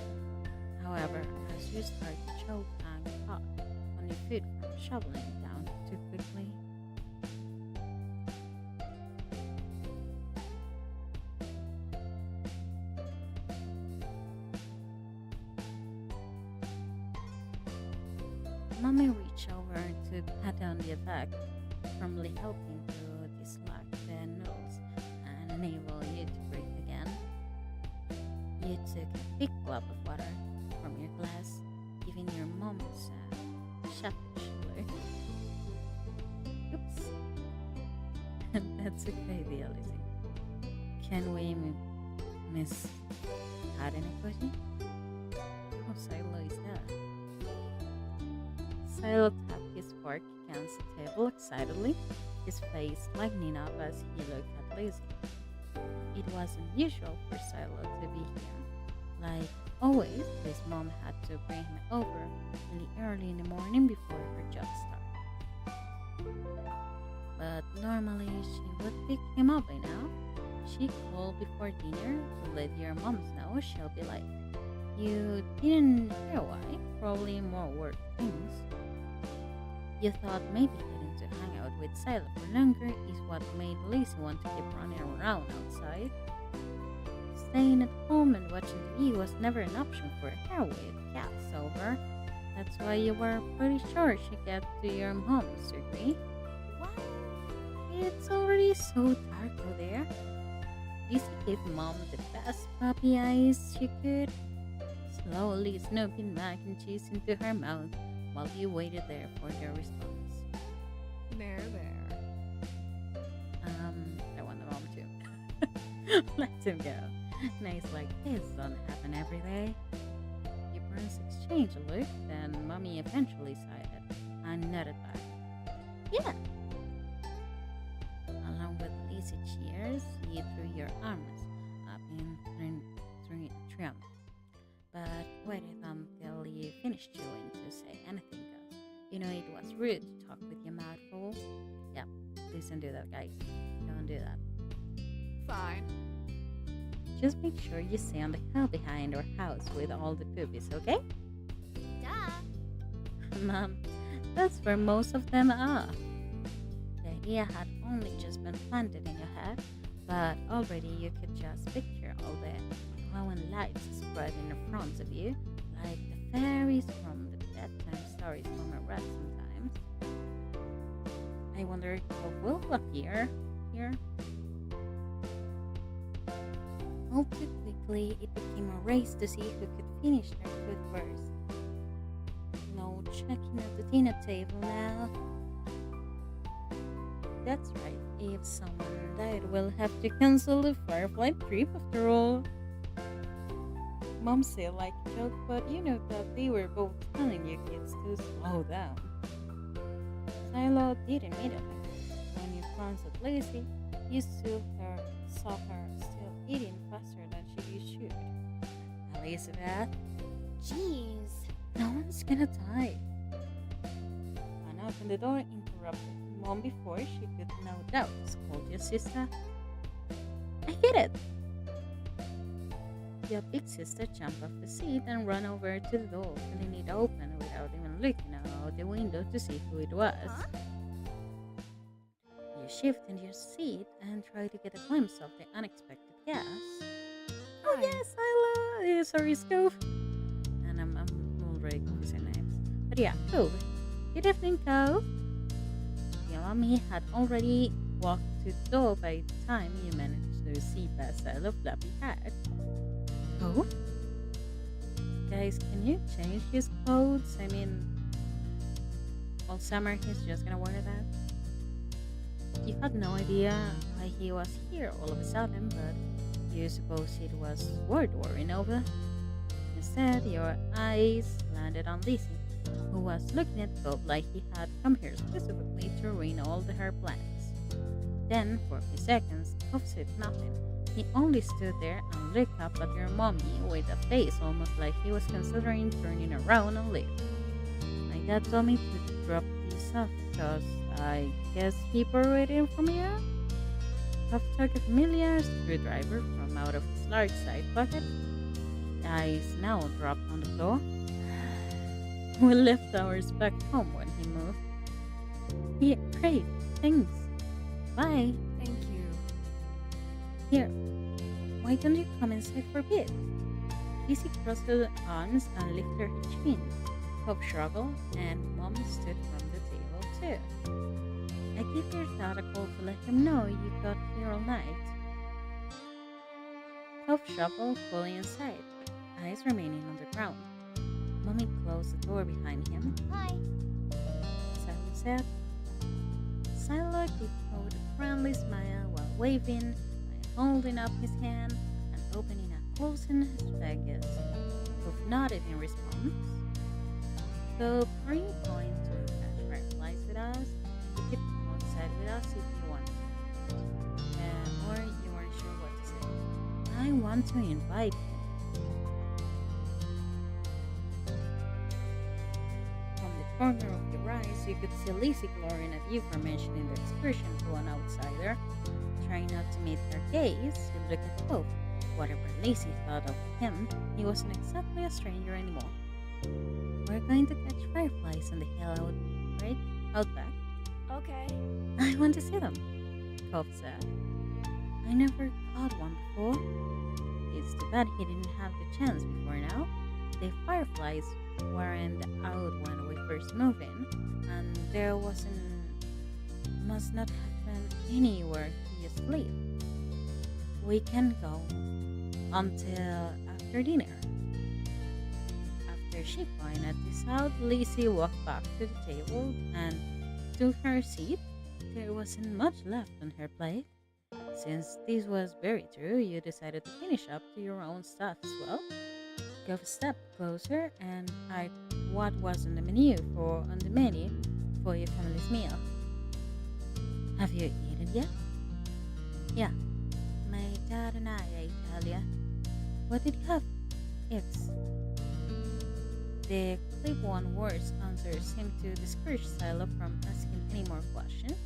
However, as you start to choke and cough on your food from shoveling it down too quickly, Mommy reached over to pat down the effect, firmly helping to dislodge the noodles and enable you to breathe again. You took a big gulp of water from your glass, giving your mom's sheepish look. Oops. That's okay, dear Lizzie. Can we miss Kadenokoji? Oh, Silo is there. Silo tapped his fork against the table excitedly, his face lighting up as he looked at Lizzie. It was unusual for Silo to be here. Like always, his mom had to bring him over really early in the morning before her job started. But normally she would pick him up by now. She called before dinner to let your mom know she'll be late. You didn't hear why, probably more work things. You thought maybe getting to hang out with Silo for longer is what made Lizzie want to keep running around outside. Staying at home and watching TV was never an option for her with cats over. That's why you were pretty sure she'd get to your mom's degree. What? It's already so dark out there. Lizzie gave Mom the best puppy eyes she could, slowly snooping mac and cheese into her mouth while you waited there for their response. There. I want the Mom too. Let him go. Nights like this don't happen every day. Your parents exchanged a look, then Mommy eventually sighed and nodded back. Yeah. Along with Lizzie cheers, you threw your arms up in triumph, but waited until you finished chewing to say anything else. You know it was rude to talk with your mouth full. Yeah, please don't do that, guys. Don't do that. Fine. Just make sure you stay on the hill behind our house with all the poopies, okay? Duh. Mom, that's where most of them are. The idea had only just been planted in your head, but already you could just picture all the glowing lights spread in front of you, like the fairies from the bedtime stories from a rat sometimes. I wonder what will appear here. All too quickly, it became a race to see who could finish their food first. No checking at the dinner table now. That's right, if someone died, we'll have to cancel the Firefly trip after all. Mom said like a joke, but you know that they were both telling you kids to slow down. Silo did immediately. When you glanced at Lacey, you saw her still eating faster than she should. Elizabeth, Jeez. no one's gonna die. An opened the door interrupted Mom before she could no doubt scold your sister. I hit it! Your big sister jumped off the seat and ran over to the door, pulling it open without even looking out the window to see who it was. Huh? You shifted your seat and tried to get a glimpse of the unexpected guest. Oh Hi. yes, I love sorry, Stove. And I'm already confusing names. But yeah, Cove. Good evening, Cove. Your mommy had already walked to the door by the time you managed to see past Silo fluffy hat. Cove? Guys, can you change his clothes? I mean, all summer he's just gonna wear that. You had no idea why he was here all of a sudden, but you suppose it was worth worrying over. Instead, your eyes landed on Lizzie, who was looking at Bob like he had come here specifically to ruin all her plans. Then, for a few seconds, Bob said nothing. He only stood there and looked up at your mommy with a face almost like he was considering turning around and leave. My dad told me to drop this off because I guess people are waiting for me out. Bob took a familiar screwdriver from out of his large side pocket. The eyes now dropped on the floor. We left ours back home when he moved. Yeah, great, thanks. Bye. Thank you. Here, why don't you come inside for a bit? Lizzie crossed her arms and lifted her chin. Bob shrugged, and Mom stood from the table too. I gave your dad a call to let him know you got here all night. Bob shuffled fully inside, eyes remaining on the ground. Mommy closed the door behind him. Hi. Silo said. Silo gave out a friendly smile while waving, holding up his hand and opening and closing his fingers. Both nodded in response. So, are you going to catch fireflies with us? You could come outside with us if you want. Or you weren't sure what to say. I want to invite you. From the corner of your eyes, you could see Lizzie glaring at you for mentioning the excursion to an outsider. Trying not to meet her gaze, you look at Pope. Whatever Lacey thought of him, he wasn't exactly a stranger anymore. We're going to catch fireflies on the hill out back. Okay. I want to see them, Pope said. I never caught one before. It's too bad he didn't have the chance before now. The fireflies weren't out when we first moved in, and there must not have been anywhere he asleep. We can go until after dinner. After she pointed this out, Lizzie walked back to the table and took her seat. There wasn't much left on her plate. Since this was very true, you decided to finish up to your own stuff as well. Go a step closer and eyed what was on the menu for your family's meal. Have you eaten yet? Yeah, my dad and I ate earlier. What did you have? Eggs. The clip-on words answer seemed to discourage Silo from asking any more questions.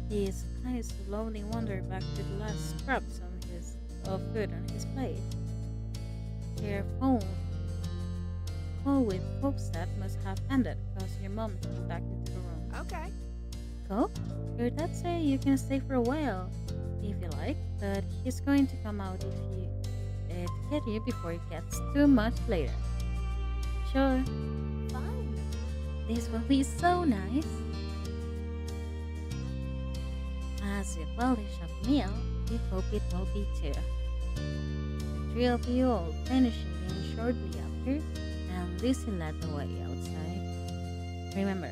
His eyes slowly wandered back to the last scraps of food on his plate. Their call with footsteps must have ended because your mom came back into the room. Okay. Go? Your dad say you can stay for a while if you like, but he's going to come out if you to get you before it gets too much later. Sure, Fine. this will be so nice. As you relish a meal, we hope it will be too. The three of you all finish eating shortly after, and Lucy led the way outside. Remember,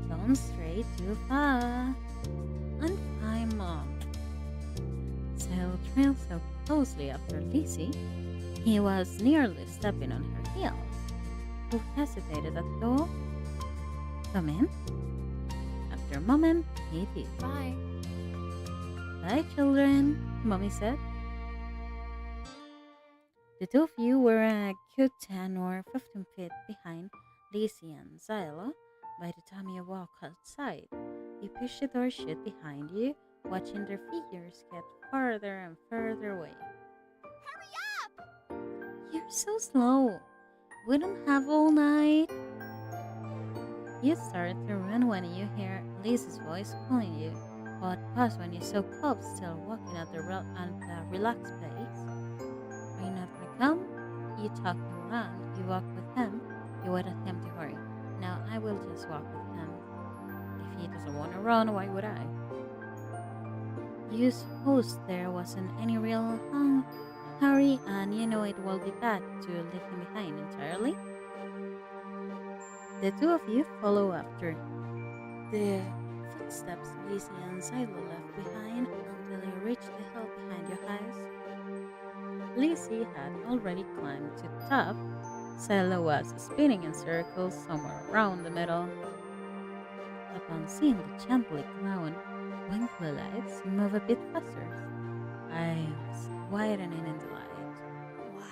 don't stray too far. And fine, Mom. Sal trailed so closely after Lizzie, he was nearly stepping on her heels. Who hesitated at the door? Come in. After a moment, he did. Bye. Bye, children, Mommy said. The two of you were a good 10 or 15 feet behind Lizzie and Zyla by the time you walked outside. You pushed the door shut behind you, watching their figures get farther and further away. Hurry up! You're so slow. We don't have all night. You start to run when you hear Lizzie's voice calling you, but pause when you saw Cobb still walking at the relaxed pace. Are you not gonna come? You talk him around. You walk with him. You wait at him to hurry. Now I will just walk with him. If he doesn't want to run, why would I? You suppose there wasn't any real hurry, and you know it will be bad to leave him behind entirely? The two of you follow after the footsteps Lizzie and Silo left behind until you reach the hill behind your house. Lizzie had already climbed to the top. Silo was spinning in circles somewhere around the middle. Upon seeing the gently glowing twinkly lights, you move a bit faster. Eyes widening in delight. Wow.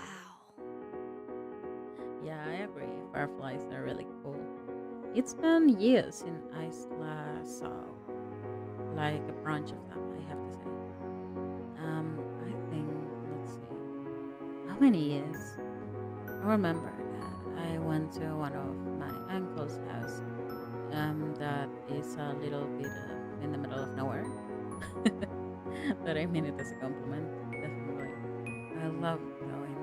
Yeah, I agree. Fireflies are really cool. It's been years since I last saw like a bunch of them, I have to say. I think, let's see, how many years? I remember that I went to one of my uncle's house that is a little bit in the middle of nowhere. But I mean it as a compliment, definitely. I love going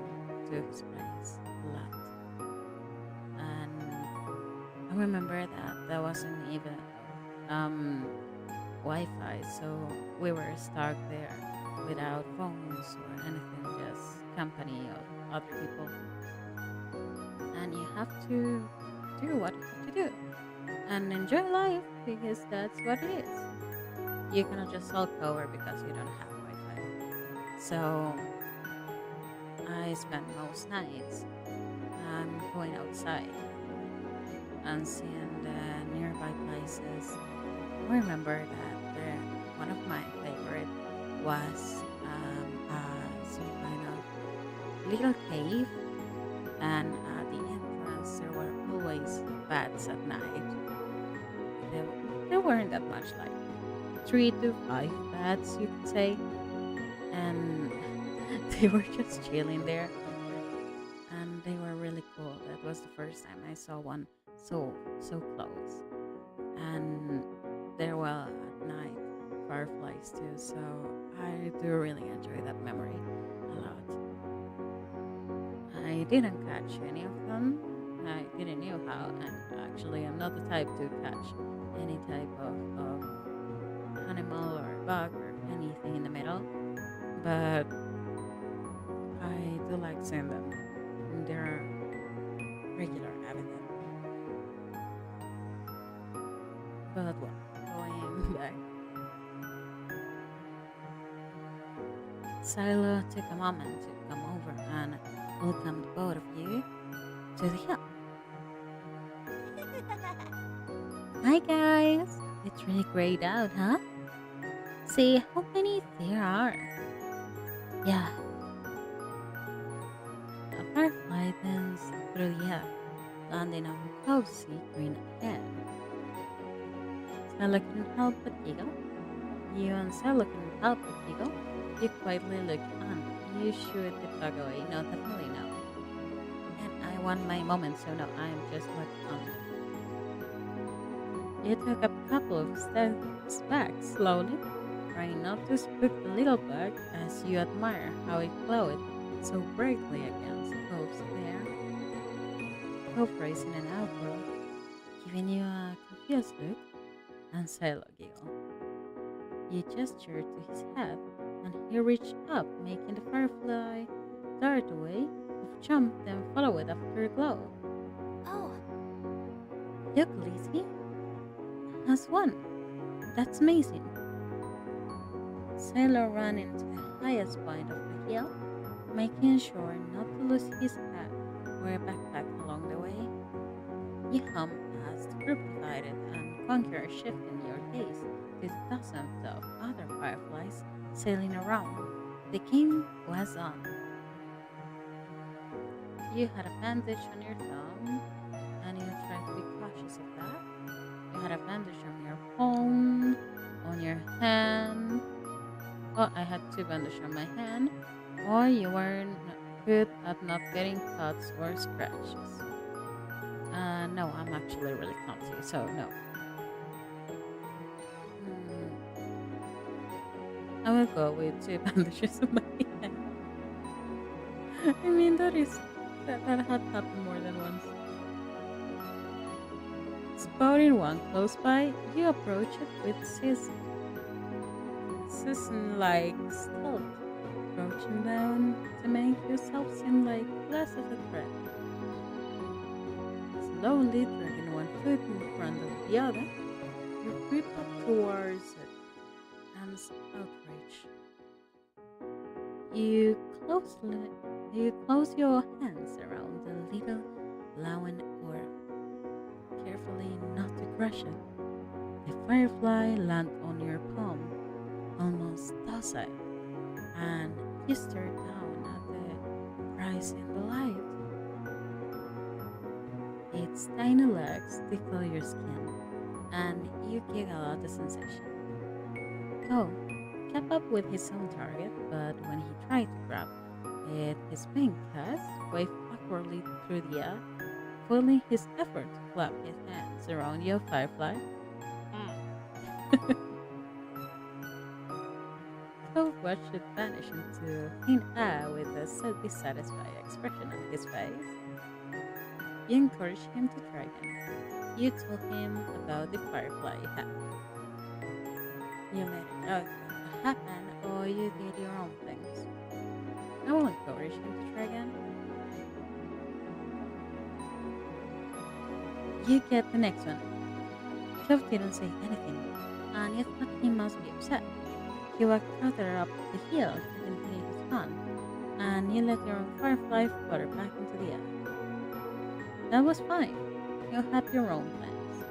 to his place a lot. And I remember that there wasn't even Wi-Fi, so we were stuck there without phones or anything, just company of other people. And you have to do what you have to do and enjoy life because that's what it is. You cannot just sulk over because you don't have Wi-Fi. So I spend most nights going outside and seeing the nearby places. I remember that one of my favorite was some kind of little cave, and at the entrance there were always bats at night. There weren't that much, like 3 to 5 bats, you could say, and they were just chilling there, and they were really cool. That was the first time I saw one so close, and there were at night fireflies too. So I do really enjoy that memory a lot. I didn't catch any of them. I didn't know how, and actually I'm not the type to catch any type of animal or bug or anything in the middle, but I do like seeing them. They're regular habitat. But what? Going back. Silo took a moment to come over and welcome the both of you to the hill. Hi guys! It's really grayed out, huh? See how many there are. Yeah. A firefly danced through the air, landing on a cozy green head. Silo couldn't help but giggle. You and Silo couldn't help but giggle. You quietly looked on. You shooed the bug away. No, definitely no. want my moment, so no, I'm just working on it. You took a couple of steps back slowly, trying not to spook the little bug as you admire how it glowed so brightly against Cove's hair. Cove raised in an outbreak, giving you a confused look, and Silo giggled. You gestured to his head, and he reached up, making the firefly dart away, of jump, then follow it after a glow. Oh, Look, Lizzie has won. That's amazing. Sailor ran into the highest point of the hill, making sure not to lose his hat or a backpack along the way. You hummed as the group divided and Conqueror shifted your gaze to the dozens of other fireflies sailing around. The game was on. You had a bandage on your thumb, and you tried to be cautious of that. You had a bandage on your palm, on your hand. Well, I had two bandages on my hand, or you were good at not getting cuts or scratches. No, I'm actually really clumsy, so no. I will go with two bandages on my hand. I mean, that had happened more than once. Spotting one close by, you approach it with season-like stealth, crouching down to make yourself seem like less of a threat. Slowly dragging one foot in front of the other, you creep up towards it, hands outreach. You close your hands around the little blowing orb, carefully not to crush it. The firefly lands on your palm, almost docile, and you stare down at the prize in the light. Its tiny legs tickle your skin, and you giggle at the sensation. Go kept up with his own target, but when he tried to grab it, his pink cast waved awkwardly through the air, foiling his effort to clap his hands around your firefly. Cove watched it vanish into thin air with a dissatisfied expression on his face. You encouraged him to try again. You told him about the firefly hat. You let it happen, or you did your own things. I will encourage him to try again. You get the next one. Clove didn't say anything, and you thought he must be upset. He walked further up the hill to continue his fun, and you let your firefly flutter back into the air. That was fine. You had your own plans.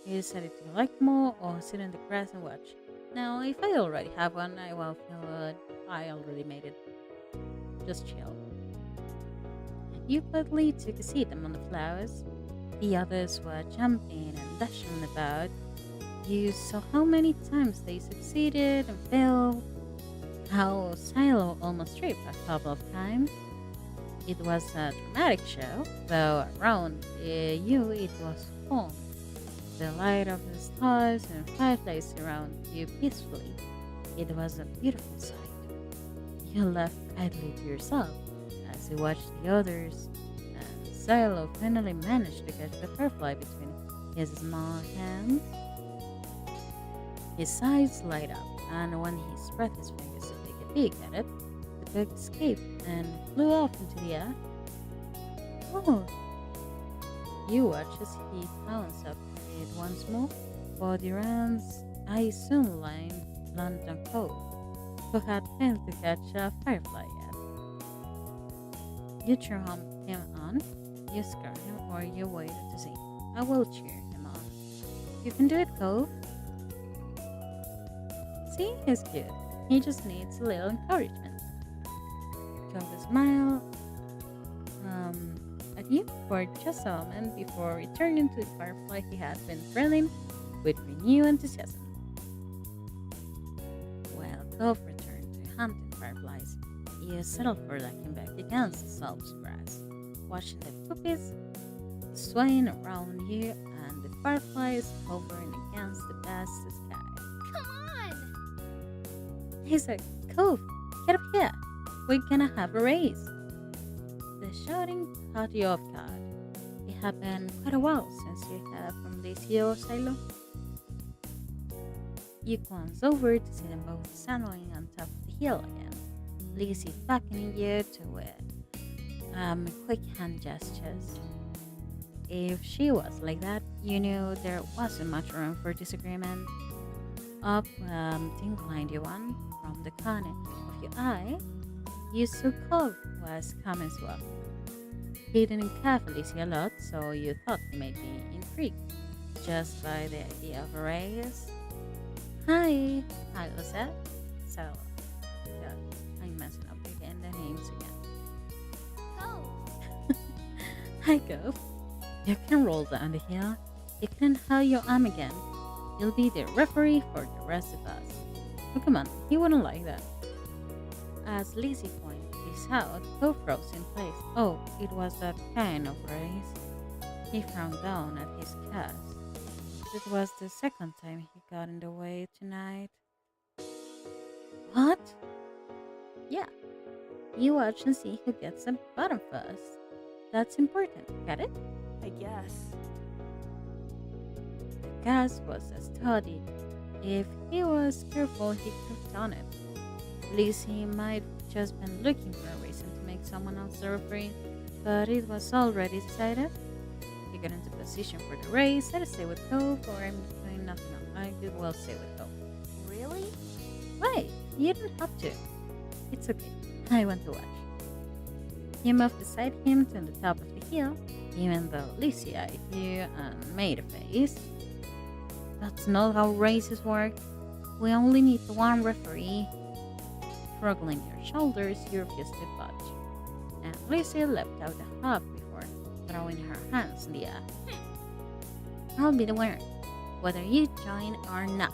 You decided to collect more or sit in the grass and watch. Now, if I already have one, I will feel I already made it. Just chill. You politely took a seat among the flowers. The others were jumping and dashing about. You saw how many times they succeeded and failed, how Silo almost tripped a couple of times. It was a dramatic show, though around you it was fun. The light of the stars and fireflies around you peacefully. It was a beautiful sight. You laughed idly to yourself as you watched the others, and Silo finally managed to catch the firefly between his small hands. His eyes light up, and when he spread his fingers to take a peek at it, the bug escaped and flew off into the air. Oh! You watch as he pounced up it once more, while Duran's eyes soon landed on Cove, who had failed to catch a firefly yet. You cheer him on, you scare him, or you wait to see. I will cheer him on. You can do it, Cove. See, he's good. He just needs a little encouragement. Cove smiled at you for just a moment before returning to the firefly he had been thrilling with renewed enthusiasm. While Cove returned to hunting fireflies, you settled for looking back against the soft grass. watching the puppies swaying around you and the fireflies hovering against the vast sky. Come on! He's like, Cove, get up here. We're gonna have a race. The shouting caught you off guard. It had been quite a while since you had from this hill silo. You glance over to see them both standing on top of the hill again. Lizzie beckoning you to it. Quick hand gestures. If she was like that, you knew there wasn't much room for disagreement. Up to incline you one from the corner of your eye, you saw Cove was coming as well. He didn't carefully see a lot, so you thought he might be intrigued just by the idea of a race. Hi, Hilo said. So, yeah, I'm messing up again the names again. Go! Hi, Cove. You can roll down the hill. You can hold your arm again. You'll be the referee for the rest of us. Oh, come on, he wouldn't like that. As Lizzie pointed this out, Cove froze in place. Oh, it was that kind of race. He frowned down at his cast. It was the second time he got in the way tonight. What? Yeah. You watch and see who gets the bottom first. That's important, got it? I guess. The gas was a study. If he was careful, he could have done it. At least he might have just been looking for a reason to make someone else the referee, but it was already decided. He got into position for the race. I'd stay with Cove, or I'm doing nothing else. I could well stay with Cove. Really? Wait, you don't have to. It's okay. I want to watch. You moved beside him to the top of the hill, even though Lizzie eyed you and made a face. That's not how races work. We only need one referee. Shrugging your shoulders, you refused to budge. And Lizzie leapt out the hub before throwing her hands in the air. I'll be the winner, whether you join or not.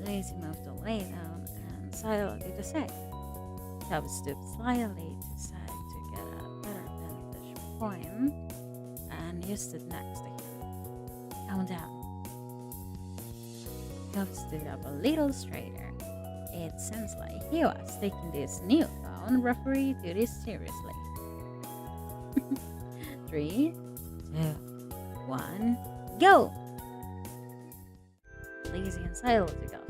Lizzie moved away down and Silo did the same. Cub stooped slightly to side to get a better vantage point, and you stood next to him. Calm down. Cub stood up a little straighter. It seems like he was taking this newfound referee duty seriously. 3, 2, 1, go! Lizzie and Silo took off,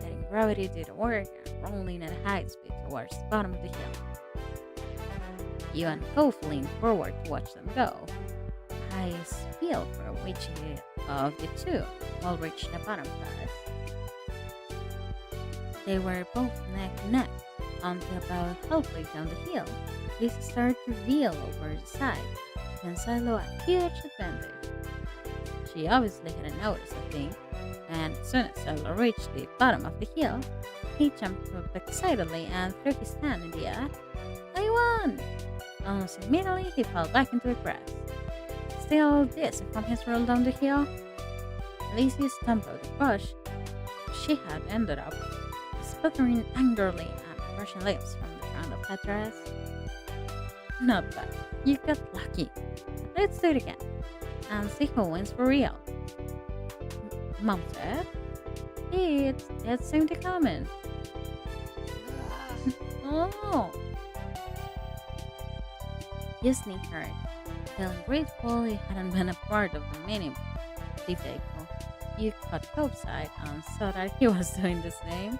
letting gravity do the work and rolling at a high speed towards the bottom of the hill. You and Cove leaned forward to watch them go. Eyes peeled for which of the two will reach the bottom first. They were both neck and neck until about halfway down the hill. Lizzie started to reel over the side, and Silo a huge advantage. She obviously hadn't noticed a thing, and as soon as Silo reached the bottom of the hill, he jumped up excitedly and threw his hand in the air. I won! Almost immediately, he fell back into the grass. Still dizzy from his roll down the hill, Lizzie stumped out the bush. She had ended up sputtering angrily and brushing leaves from the front of her dress. Not bad. You got lucky. Let's do it again and see who wins for real. Mom said, it seemed to come in. Oh! You snickered, feeling grateful you hadn't been a part of the mini debacle. You caught Cope's side and saw that he was doing the same.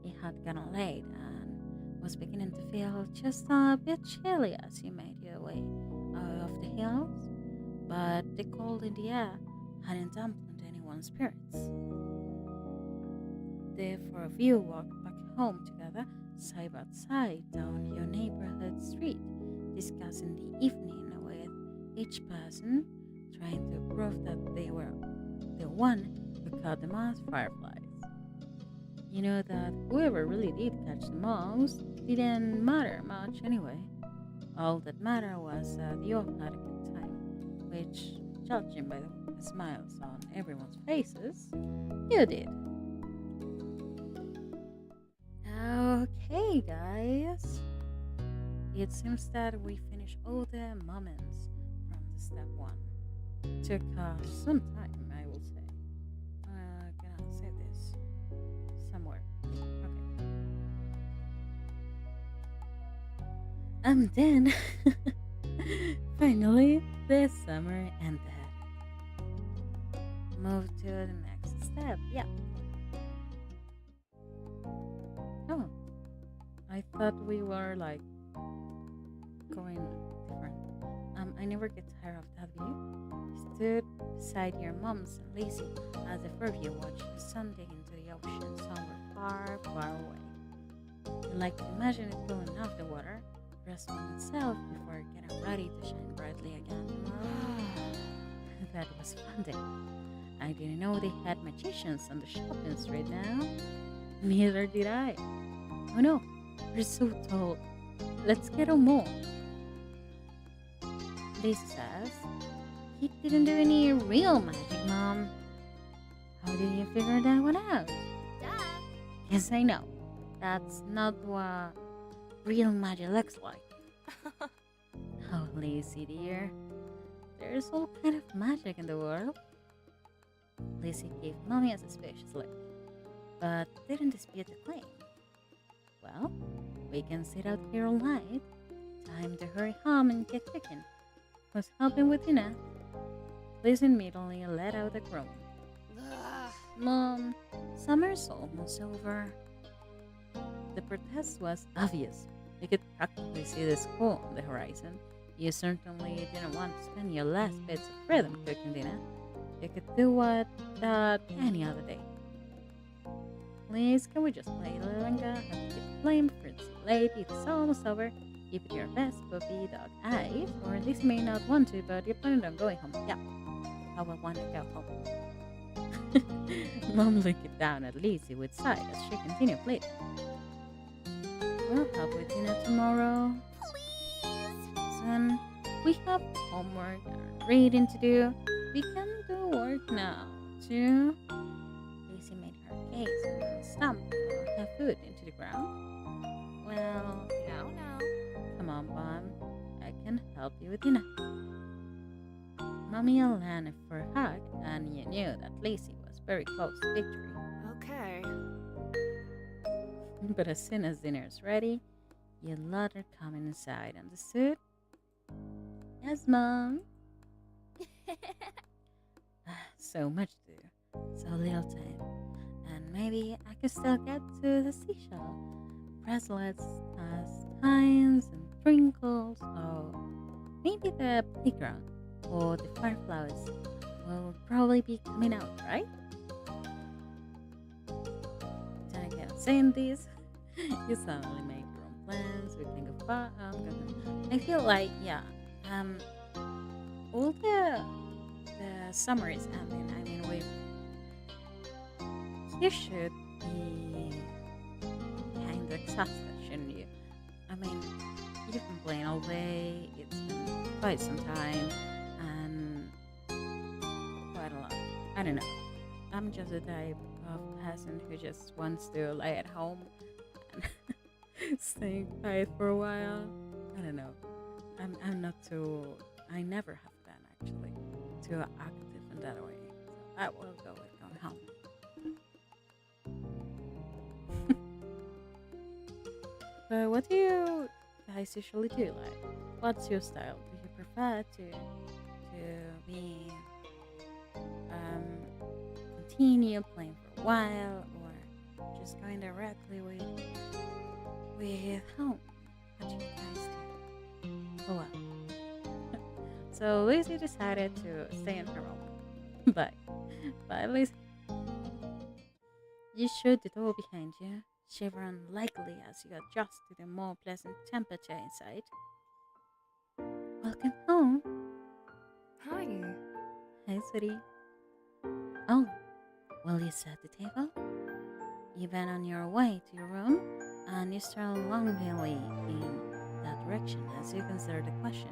It had gotten late and was beginning to feel just a bit chilly as you made your way out of the hills, but the cold in the air hadn't dampened anyone's spirits. The four of you walked back home together, side by side down your neighborhood street, discussing the evening with each person, trying to prove that they were the one who caught the most fireflies. You know that whoever really did catch the most didn't matter much anyway. All that mattered was that you all had a good time, which, judging by the smiles on everyone's faces, you did. Okay, guys. It seems that we finished all the moments from the step one. Took some time, I will say. Gonna say this somewhere. Okay. And then, finally, the summer ended. Move to the next step. Yeah. Oh, I thought we were like going different. I never get tired of that view. Stood beside your mom's and Lizzie as the four of you watched the sun dig into the ocean somewhere far, far away. I like to imagine it pulling off the water, resting itself before getting ready to shine brightly again tomorrow. That was fun day. I didn't know they had magicians on the shopping street now. Neither did I. Oh no, we're so tall. Let's get on more. This says, he didn't do any real magic, Mom. How did you figure that one out? Duh. Yes, I know. That's not what real magic looks like. Oh, Lizzie dear. There's all kind of magic in the world. Lizzie gave Mommy a suspicious look, but didn't dispute the claim. Well, we can sit out here all night. Time to hurry home and get cooking. Who's helping with dinner? Liz immediately let out a groan. Ugh. Mom, summer's almost over. The protest was obvious. You could practically see the school on the horizon. You certainly didn't want to spend your last bits of freedom cooking dinner. You could do what that any other day. Please, can we just play a little longer? Have to keep playing before it's late. It's almost over. Give it your best puppy dog eyes, or at least you may not want to, but you're planning on going home. Yeah, I will want to go home. Mom looked down at Lizzie with sigh as she continued playing. We'll help with dinner tomorrow. Please. Son, we have homework and reading to do. We can do work now, too. Lizzie made her gaze and stamped her foot into the ground. Well, No. come on, Mom. I can help you with dinner. Mommy landed for a hug, and you knew that Lizzie was very close to victory. Okay. But as soon as dinner's ready, you let her come inside. Understood? Yes, Mom. So much to do, so little time, and maybe I could still get to the seashell. Bracelets as pines and sprinkles, or maybe the playground or the fireflies will probably be coming out, right? Then again, saying this, you suddenly make your own plans. We can go far. I feel like, yeah, all the summer is ending. I mean, you should be kind of exhausted, shouldn't you? I mean, you've been playing all day. It's been quite some time, and quite a lot. I don't know. I'm just a type of person who just wants to lay at home and stay quiet for a while. I don't know. I'm not too. I never have been actually too active in that way. So I will go with going home. But what do you guys usually do? Like, what's your style? Do you prefer to be continue playing for a while, or just going directly with home? What do you guys do? Oh well. So Lucy decided to stay in her room. But at least you shut the door behind you, shivering lightly as you adjust to the more pleasant temperature inside. Welcome home. Hi. Hi, sweetie. Oh, will you set the table? You've been on your way to your room, and you start longingly in that direction as you consider the question.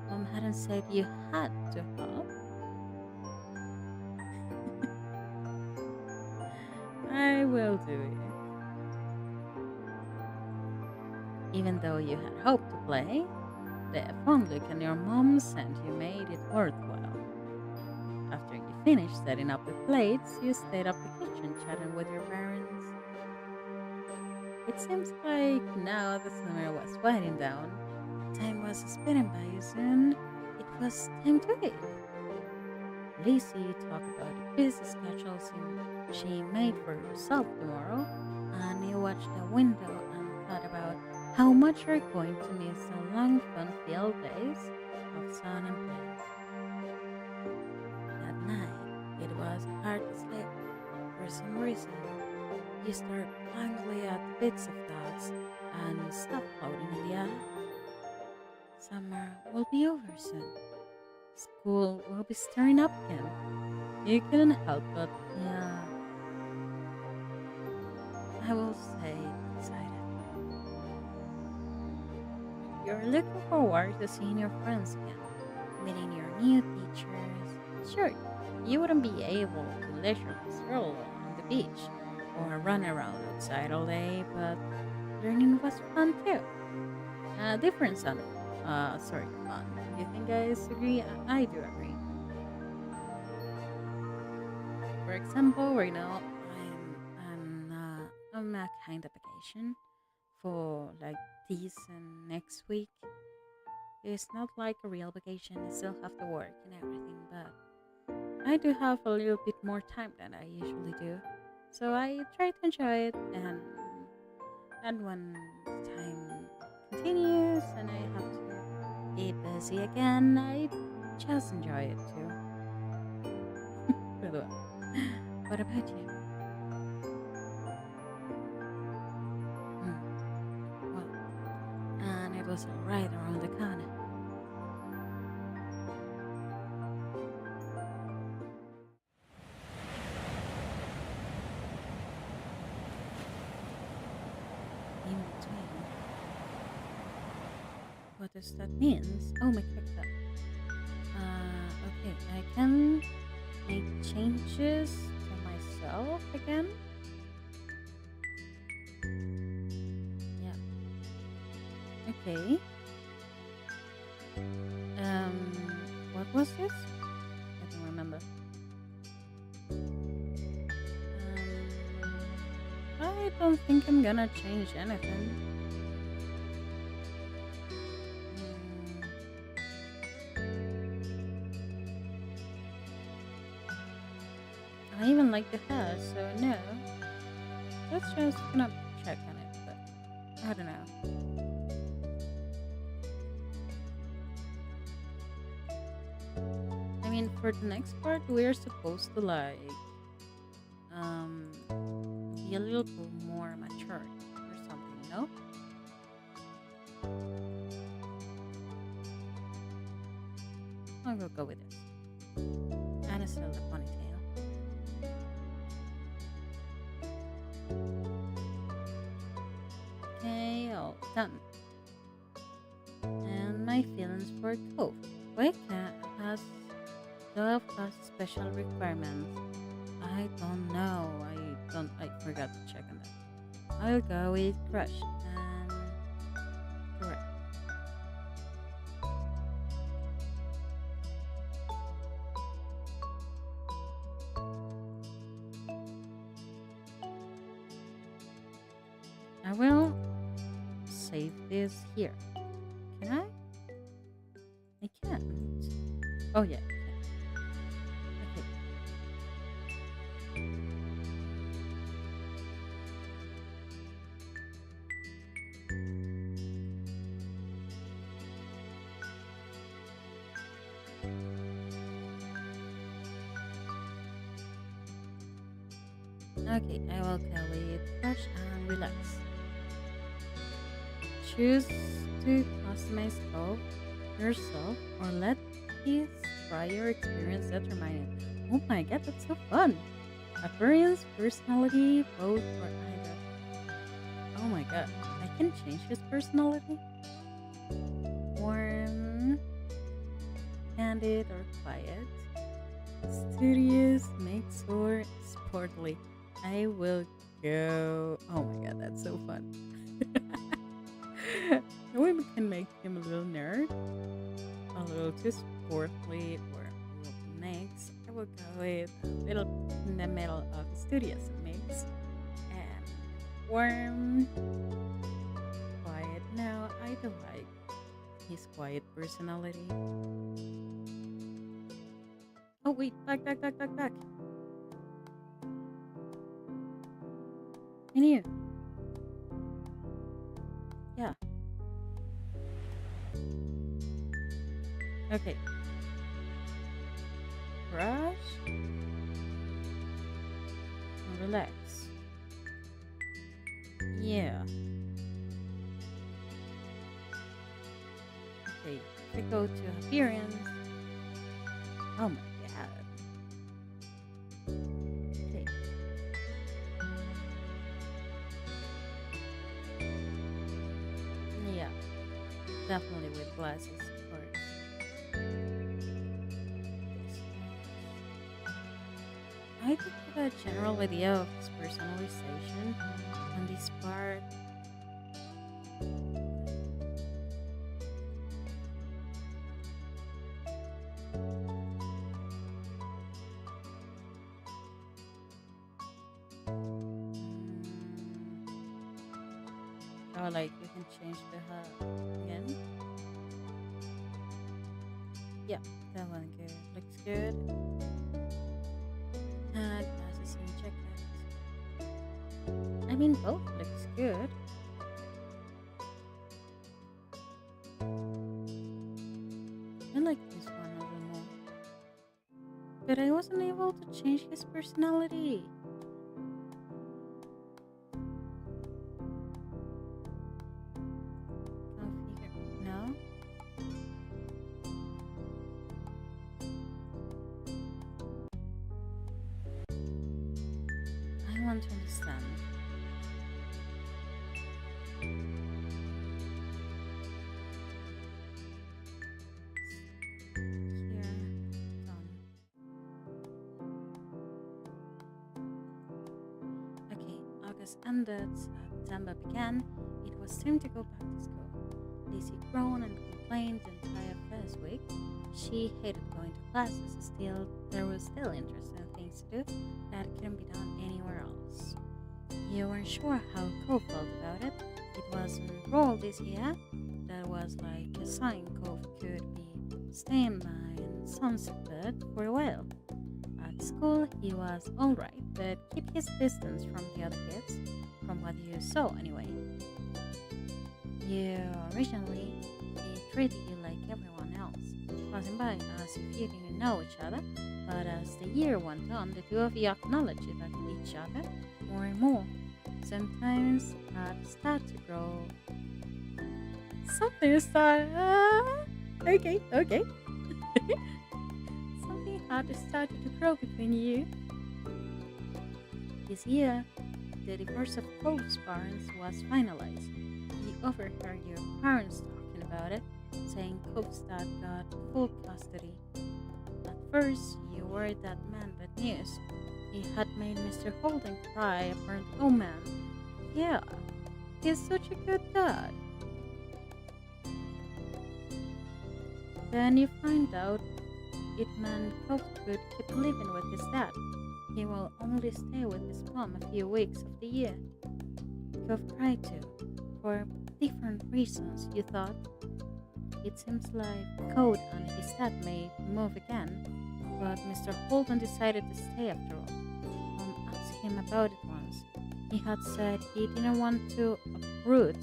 Mom hadn't said you had to help. I will do it. Even though you had hoped to play, the fond look on your mom sent you made it worthwhile. After you finished setting up the plates, you stayed up the kitchen chatting with your parents. It seems like now the summer was winding down. Time was speeding by you soon. It was time to eat. Lizzie talked about the busy schedule she made for herself tomorrow, and you watched the window and thought about how much you're going to miss the long, fun-filled days of sun and play. That night, it was hard to sleep. For some reason, you stared blankly at the bits of dots and stuff floating in the air. Summer will be over soon. School will be stirring up again. You couldn't help but, yeah, I will say excited. You're looking forward to seeing your friends again, meeting your new teachers. Sure, you wouldn't be able to leisurely stroll on the beach or run around outside all day, but learning was fun too. Different son. Fun. You think guys agree? I do agree. For example, right now I'm a kind of vacation for like this and next week. It's not like a real vacation. I still have to work and everything, but I do have a little bit more time than I usually do. So I try to enjoy it, and when time continues and I have to be busy again, I just enjoy it too. Really well. What about you? Well, and it was right around the corner. In between. What does that mean? Oh my god. Okay, I can make changes to myself again. Yeah. Okay. What was this? I don't remember. I don't think I'm gonna change anything. I even like the hair, so no. Let's just gonna check on it, but I don't know. I mean, for the next part, we're supposed to like be a little bit more mature or something, no? I will go with this. And still the ponytail. Okay, all done. And my feelings for Cove. Wait, has Love has special requirements. I don't know. I forgot to check on that. I'll go with Crush and correct. I will save this here. Can I? I can't. Oh yeah. Okay. Okay, I will go with Brush and Relax. Choose to customize Cove yourself or let kids try your experience determine it. Oh my god, that's so fun! Appearance, personality, both or either. Oh my god, I can change his personality? Warm, candid, or quiet. Studious, mix, or sportly. I will go. Oh my god, that's so fun. we can make him a little nerd, a little too sportly, or a little mix. I will go with a little in the middle of the studios mix. And warm, quiet. No, I do like his quiet personality. Oh wait, back. And you? Yeah. Okay. Brush and relax. Yeah. Okay. If we go to appearance. Oh my god. Okay. Yeah. Definitely with glasses, of course. I do have a general idea of his personalization on this part. Oh, like you can change the hub again. Yeah, that one good. Looks good. Glasses and jacket. I mean, both looks good. I like this one a little more. But I wasn't able to change his personality. Configure. No? I want to understand. Here, done. Okay, August ended, September began. It was time to go back to school. Lizzie groaned and complained the entire first week. She hated going to classes. Still, there was still interesting things to do that couldn't be done anywhere else. You weren't sure how Cove felt about it. It was enrolled this year. That was like a sign Cove could be staying by and sunset for a while. At school, he was alright, but keep his distance from the other kids, from what you saw anyway. You originally, he treated you like everyone else, passing by as if you didn't know each other, but as the year went on, the two of you acknowledged each other more and more. Sometimes had start to grow. Something started. Okay. Something had started to grow between you. This year, the divorce of Cole's parents was finalized. You overheard your parents talking about it, saying Cole's dad got full custody. At first, you worried that meant bad news. He had made Mr. Holden cry apparent, oh man, yeah, he's such a good dad. Then you find out it meant Cove could keep living with his dad. He will only stay with his mom a few weeks of the year. Cove cried too, for different reasons, you thought. It seems like Code and his dad may move again, but Mr. Holden decided to stay after all. Mom asked him about it once. He had said he didn't want to uproot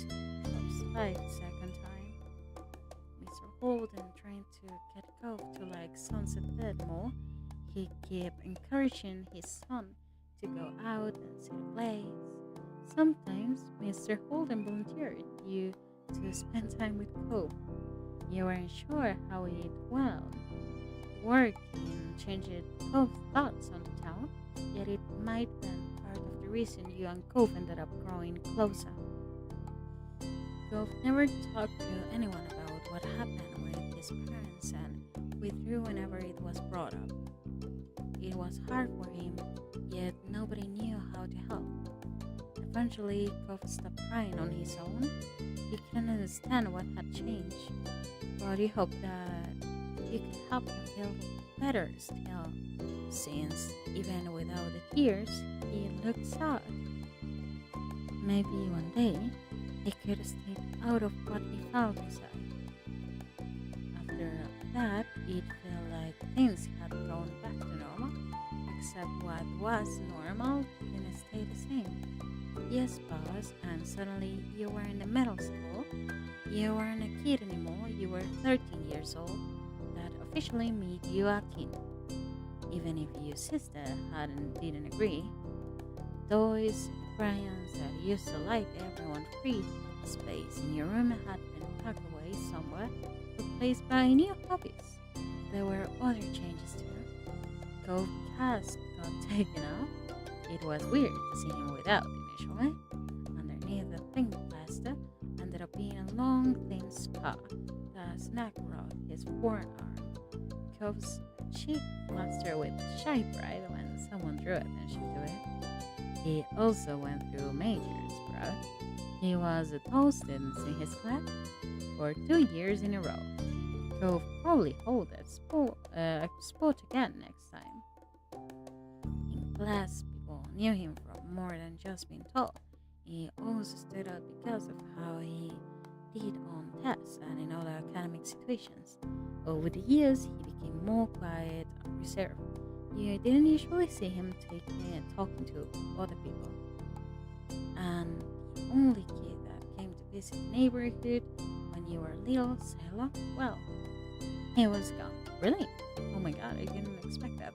Cove's life a second time. Mr. Holden trying to get Cove to like Sunset Bed more. He kept encouraging his son to go out and see the plays. Sometimes Mr. Holden volunteered you to spend time with Cove. You weren't sure how it went. Working changed Cove's thoughts on the town, yet it might have been part of the reason you and Cove ended up growing closer. Cove never talked to anyone about what happened with his parents and withdrew whenever it was brought up. It was hard for him, yet nobody knew how to help. Eventually, Cove stopped crying on his own. He couldn't understand what had changed, but he hoped that you could help him feel better still, since even without the tears, he looked sad. Maybe one day he could step out of what he felt inside. After that, it felt like things had gone back to normal, except what was normal didn't stay the same. Years passed, and suddenly you were in the middle school. You weren't a kid anymore, you were 13 years old. That officially made you a teen. Even if your sister didn't agree, toys, crayons that used to light everyone free space in your room had been tucked away somewhere, replaced by new hobbies. There were other changes too. Cove cast got taken off. It was weird to see him without initially. Underneath the pink plaster ended up being a long, thin scar that snagged around his forearm. Cove's cheek flustered with shy pride when someone drew attention to it. He also went through major sprout. He was a tall student in his class for 2 years in a row. Cove probably hold that sport again next time. In class, people knew him from more than just being tall. He also stood out because of how he did on tests and in other academic situations. Over the years, he became more quiet and reserved. You didn't usually see him talking to other people. And the only kid that came to visit the neighborhood when you were little, Sela, well, he was gone. Really? Oh my god, I didn't expect that.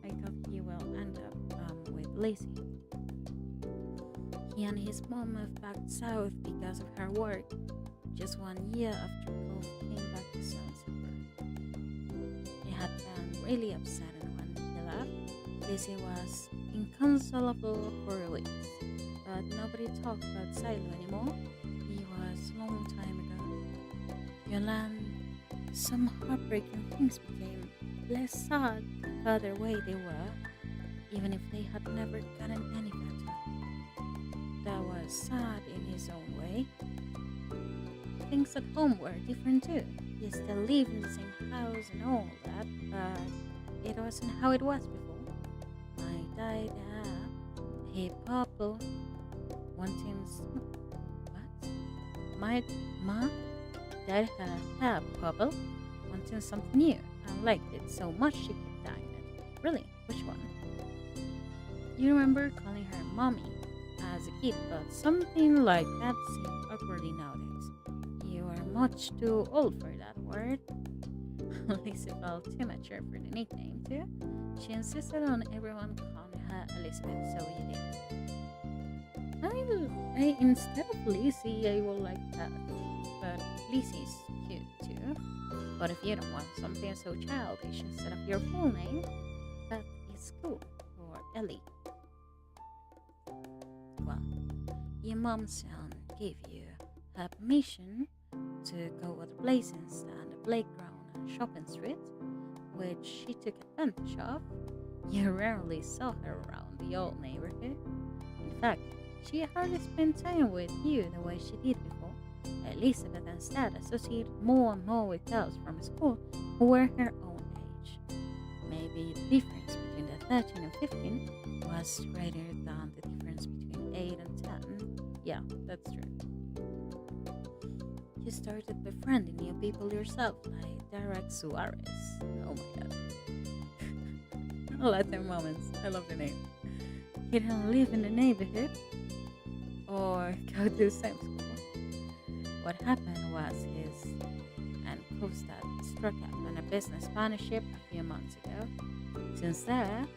I thought he will end up with Lacey. He and his mom moved back south because of her work, just 1 year after Cove came back to Sunset. He had been really upset, and when he left, Lacey was inconsolable for weeks. But nobody talked about Silo anymore. He was a long time ago. Yolande, some heartbreaking things became less sad the further away they were, even if they had never gotten any better. That was sad in his own way. Things at home were different too. He still lived in the same house and all that, but it wasn't how it was before. My dad, he purple, wanting what? My dad had hair purple, wanting something new. I liked it so much she kept dying it. Really? Which one? You remember calling her mommy as a kid, but something like that seemed awkwardly nowadays. You are much too old for that word. Lizzie felt too mature for the nickname too. She insisted on everyone calling her Elizabeth, so you did. Instead of Lizzie, I will like that. But Lizzie's cute too. But if you don't want something so childish instead of your full name, that is cool. Or Ellie. Well, your mom son gave you her permission to go other places than the playground and shopping street, which she took advantage of. You rarely saw her around the old neighborhood. In fact, she hardly spent time with you the way she did before. Elizabeth instead associated more and more with girls from school who were her own age. Maybe the difference between the 13 and 15 was greater than the difference between 8 and 10. Yeah, that's true. You started befriending new people yourself, like Derek Suarez. Oh my god. Latin moments. I love the name. He didn't live in the neighborhood or go to the same school. What happened was his and Kostad struck up on a business partnership a few months ago. Since then,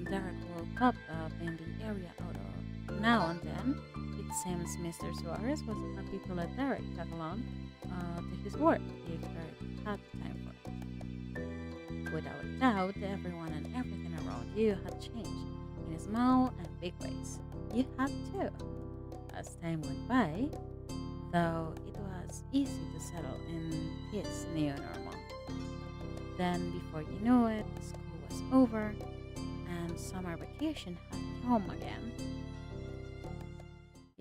Derek will pop up in the area out of now and then. It seems Mr. Suarez was happy to let Derek tag along to his work if Derek had the time for it. Without doubt, everyone and everything around you had changed in small and big ways. You had too. As time went by, though it was easy to settle in his new normal. Then, before you knew it, school was over and summer vacation had come again.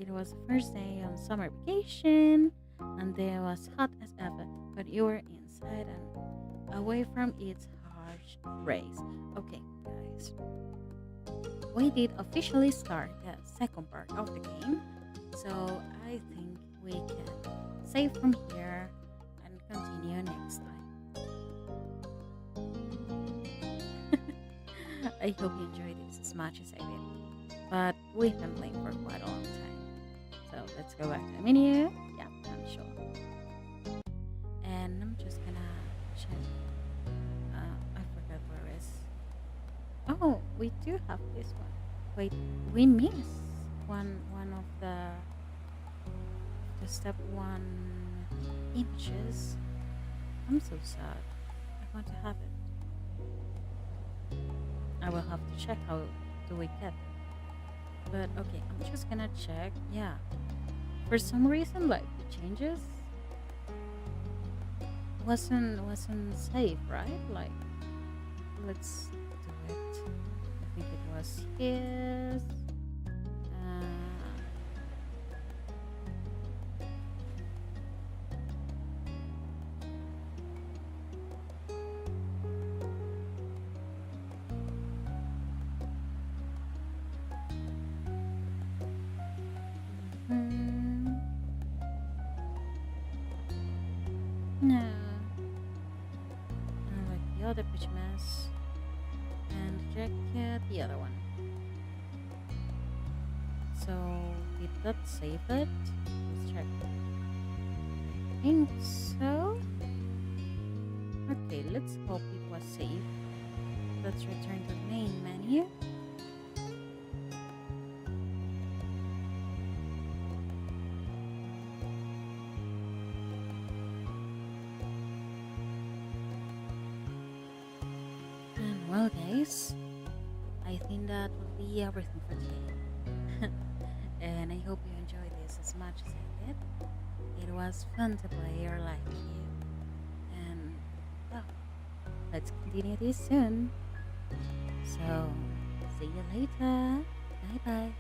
it was the first day on summer vacation, and there was hot as ever, but you were inside and away from its harsh rays. Okay, guys, we did officially start the second part of the game, so I think we can save from here and continue next time. I hope you enjoyed this as much as I did. But we've been playing for quite a long time. So let's go back to the menu. Yeah, I'm sure. And I'm just gonna check. I forgot where is. Oh, we do have this one. Wait, we missed one of the step one images. I'm so sad. I want to have it. I will have to check how do we get it. But okay, I'm just gonna check. Yeah, for some reason, like the changes wasn't safe, right? Like, let's do it. I think it was his. Hmm, no, like the other pajamas and the jacket, the other one. So did that save it? Let's check. I think so. Okay, let's hope it was safe. Let's return to the main menu. And well, guys, I think that will be everything for today. And I hope you enjoyed this as much as I did. It was fun to play or like you. And well, let's continue this soon. So, see you later. Bye bye.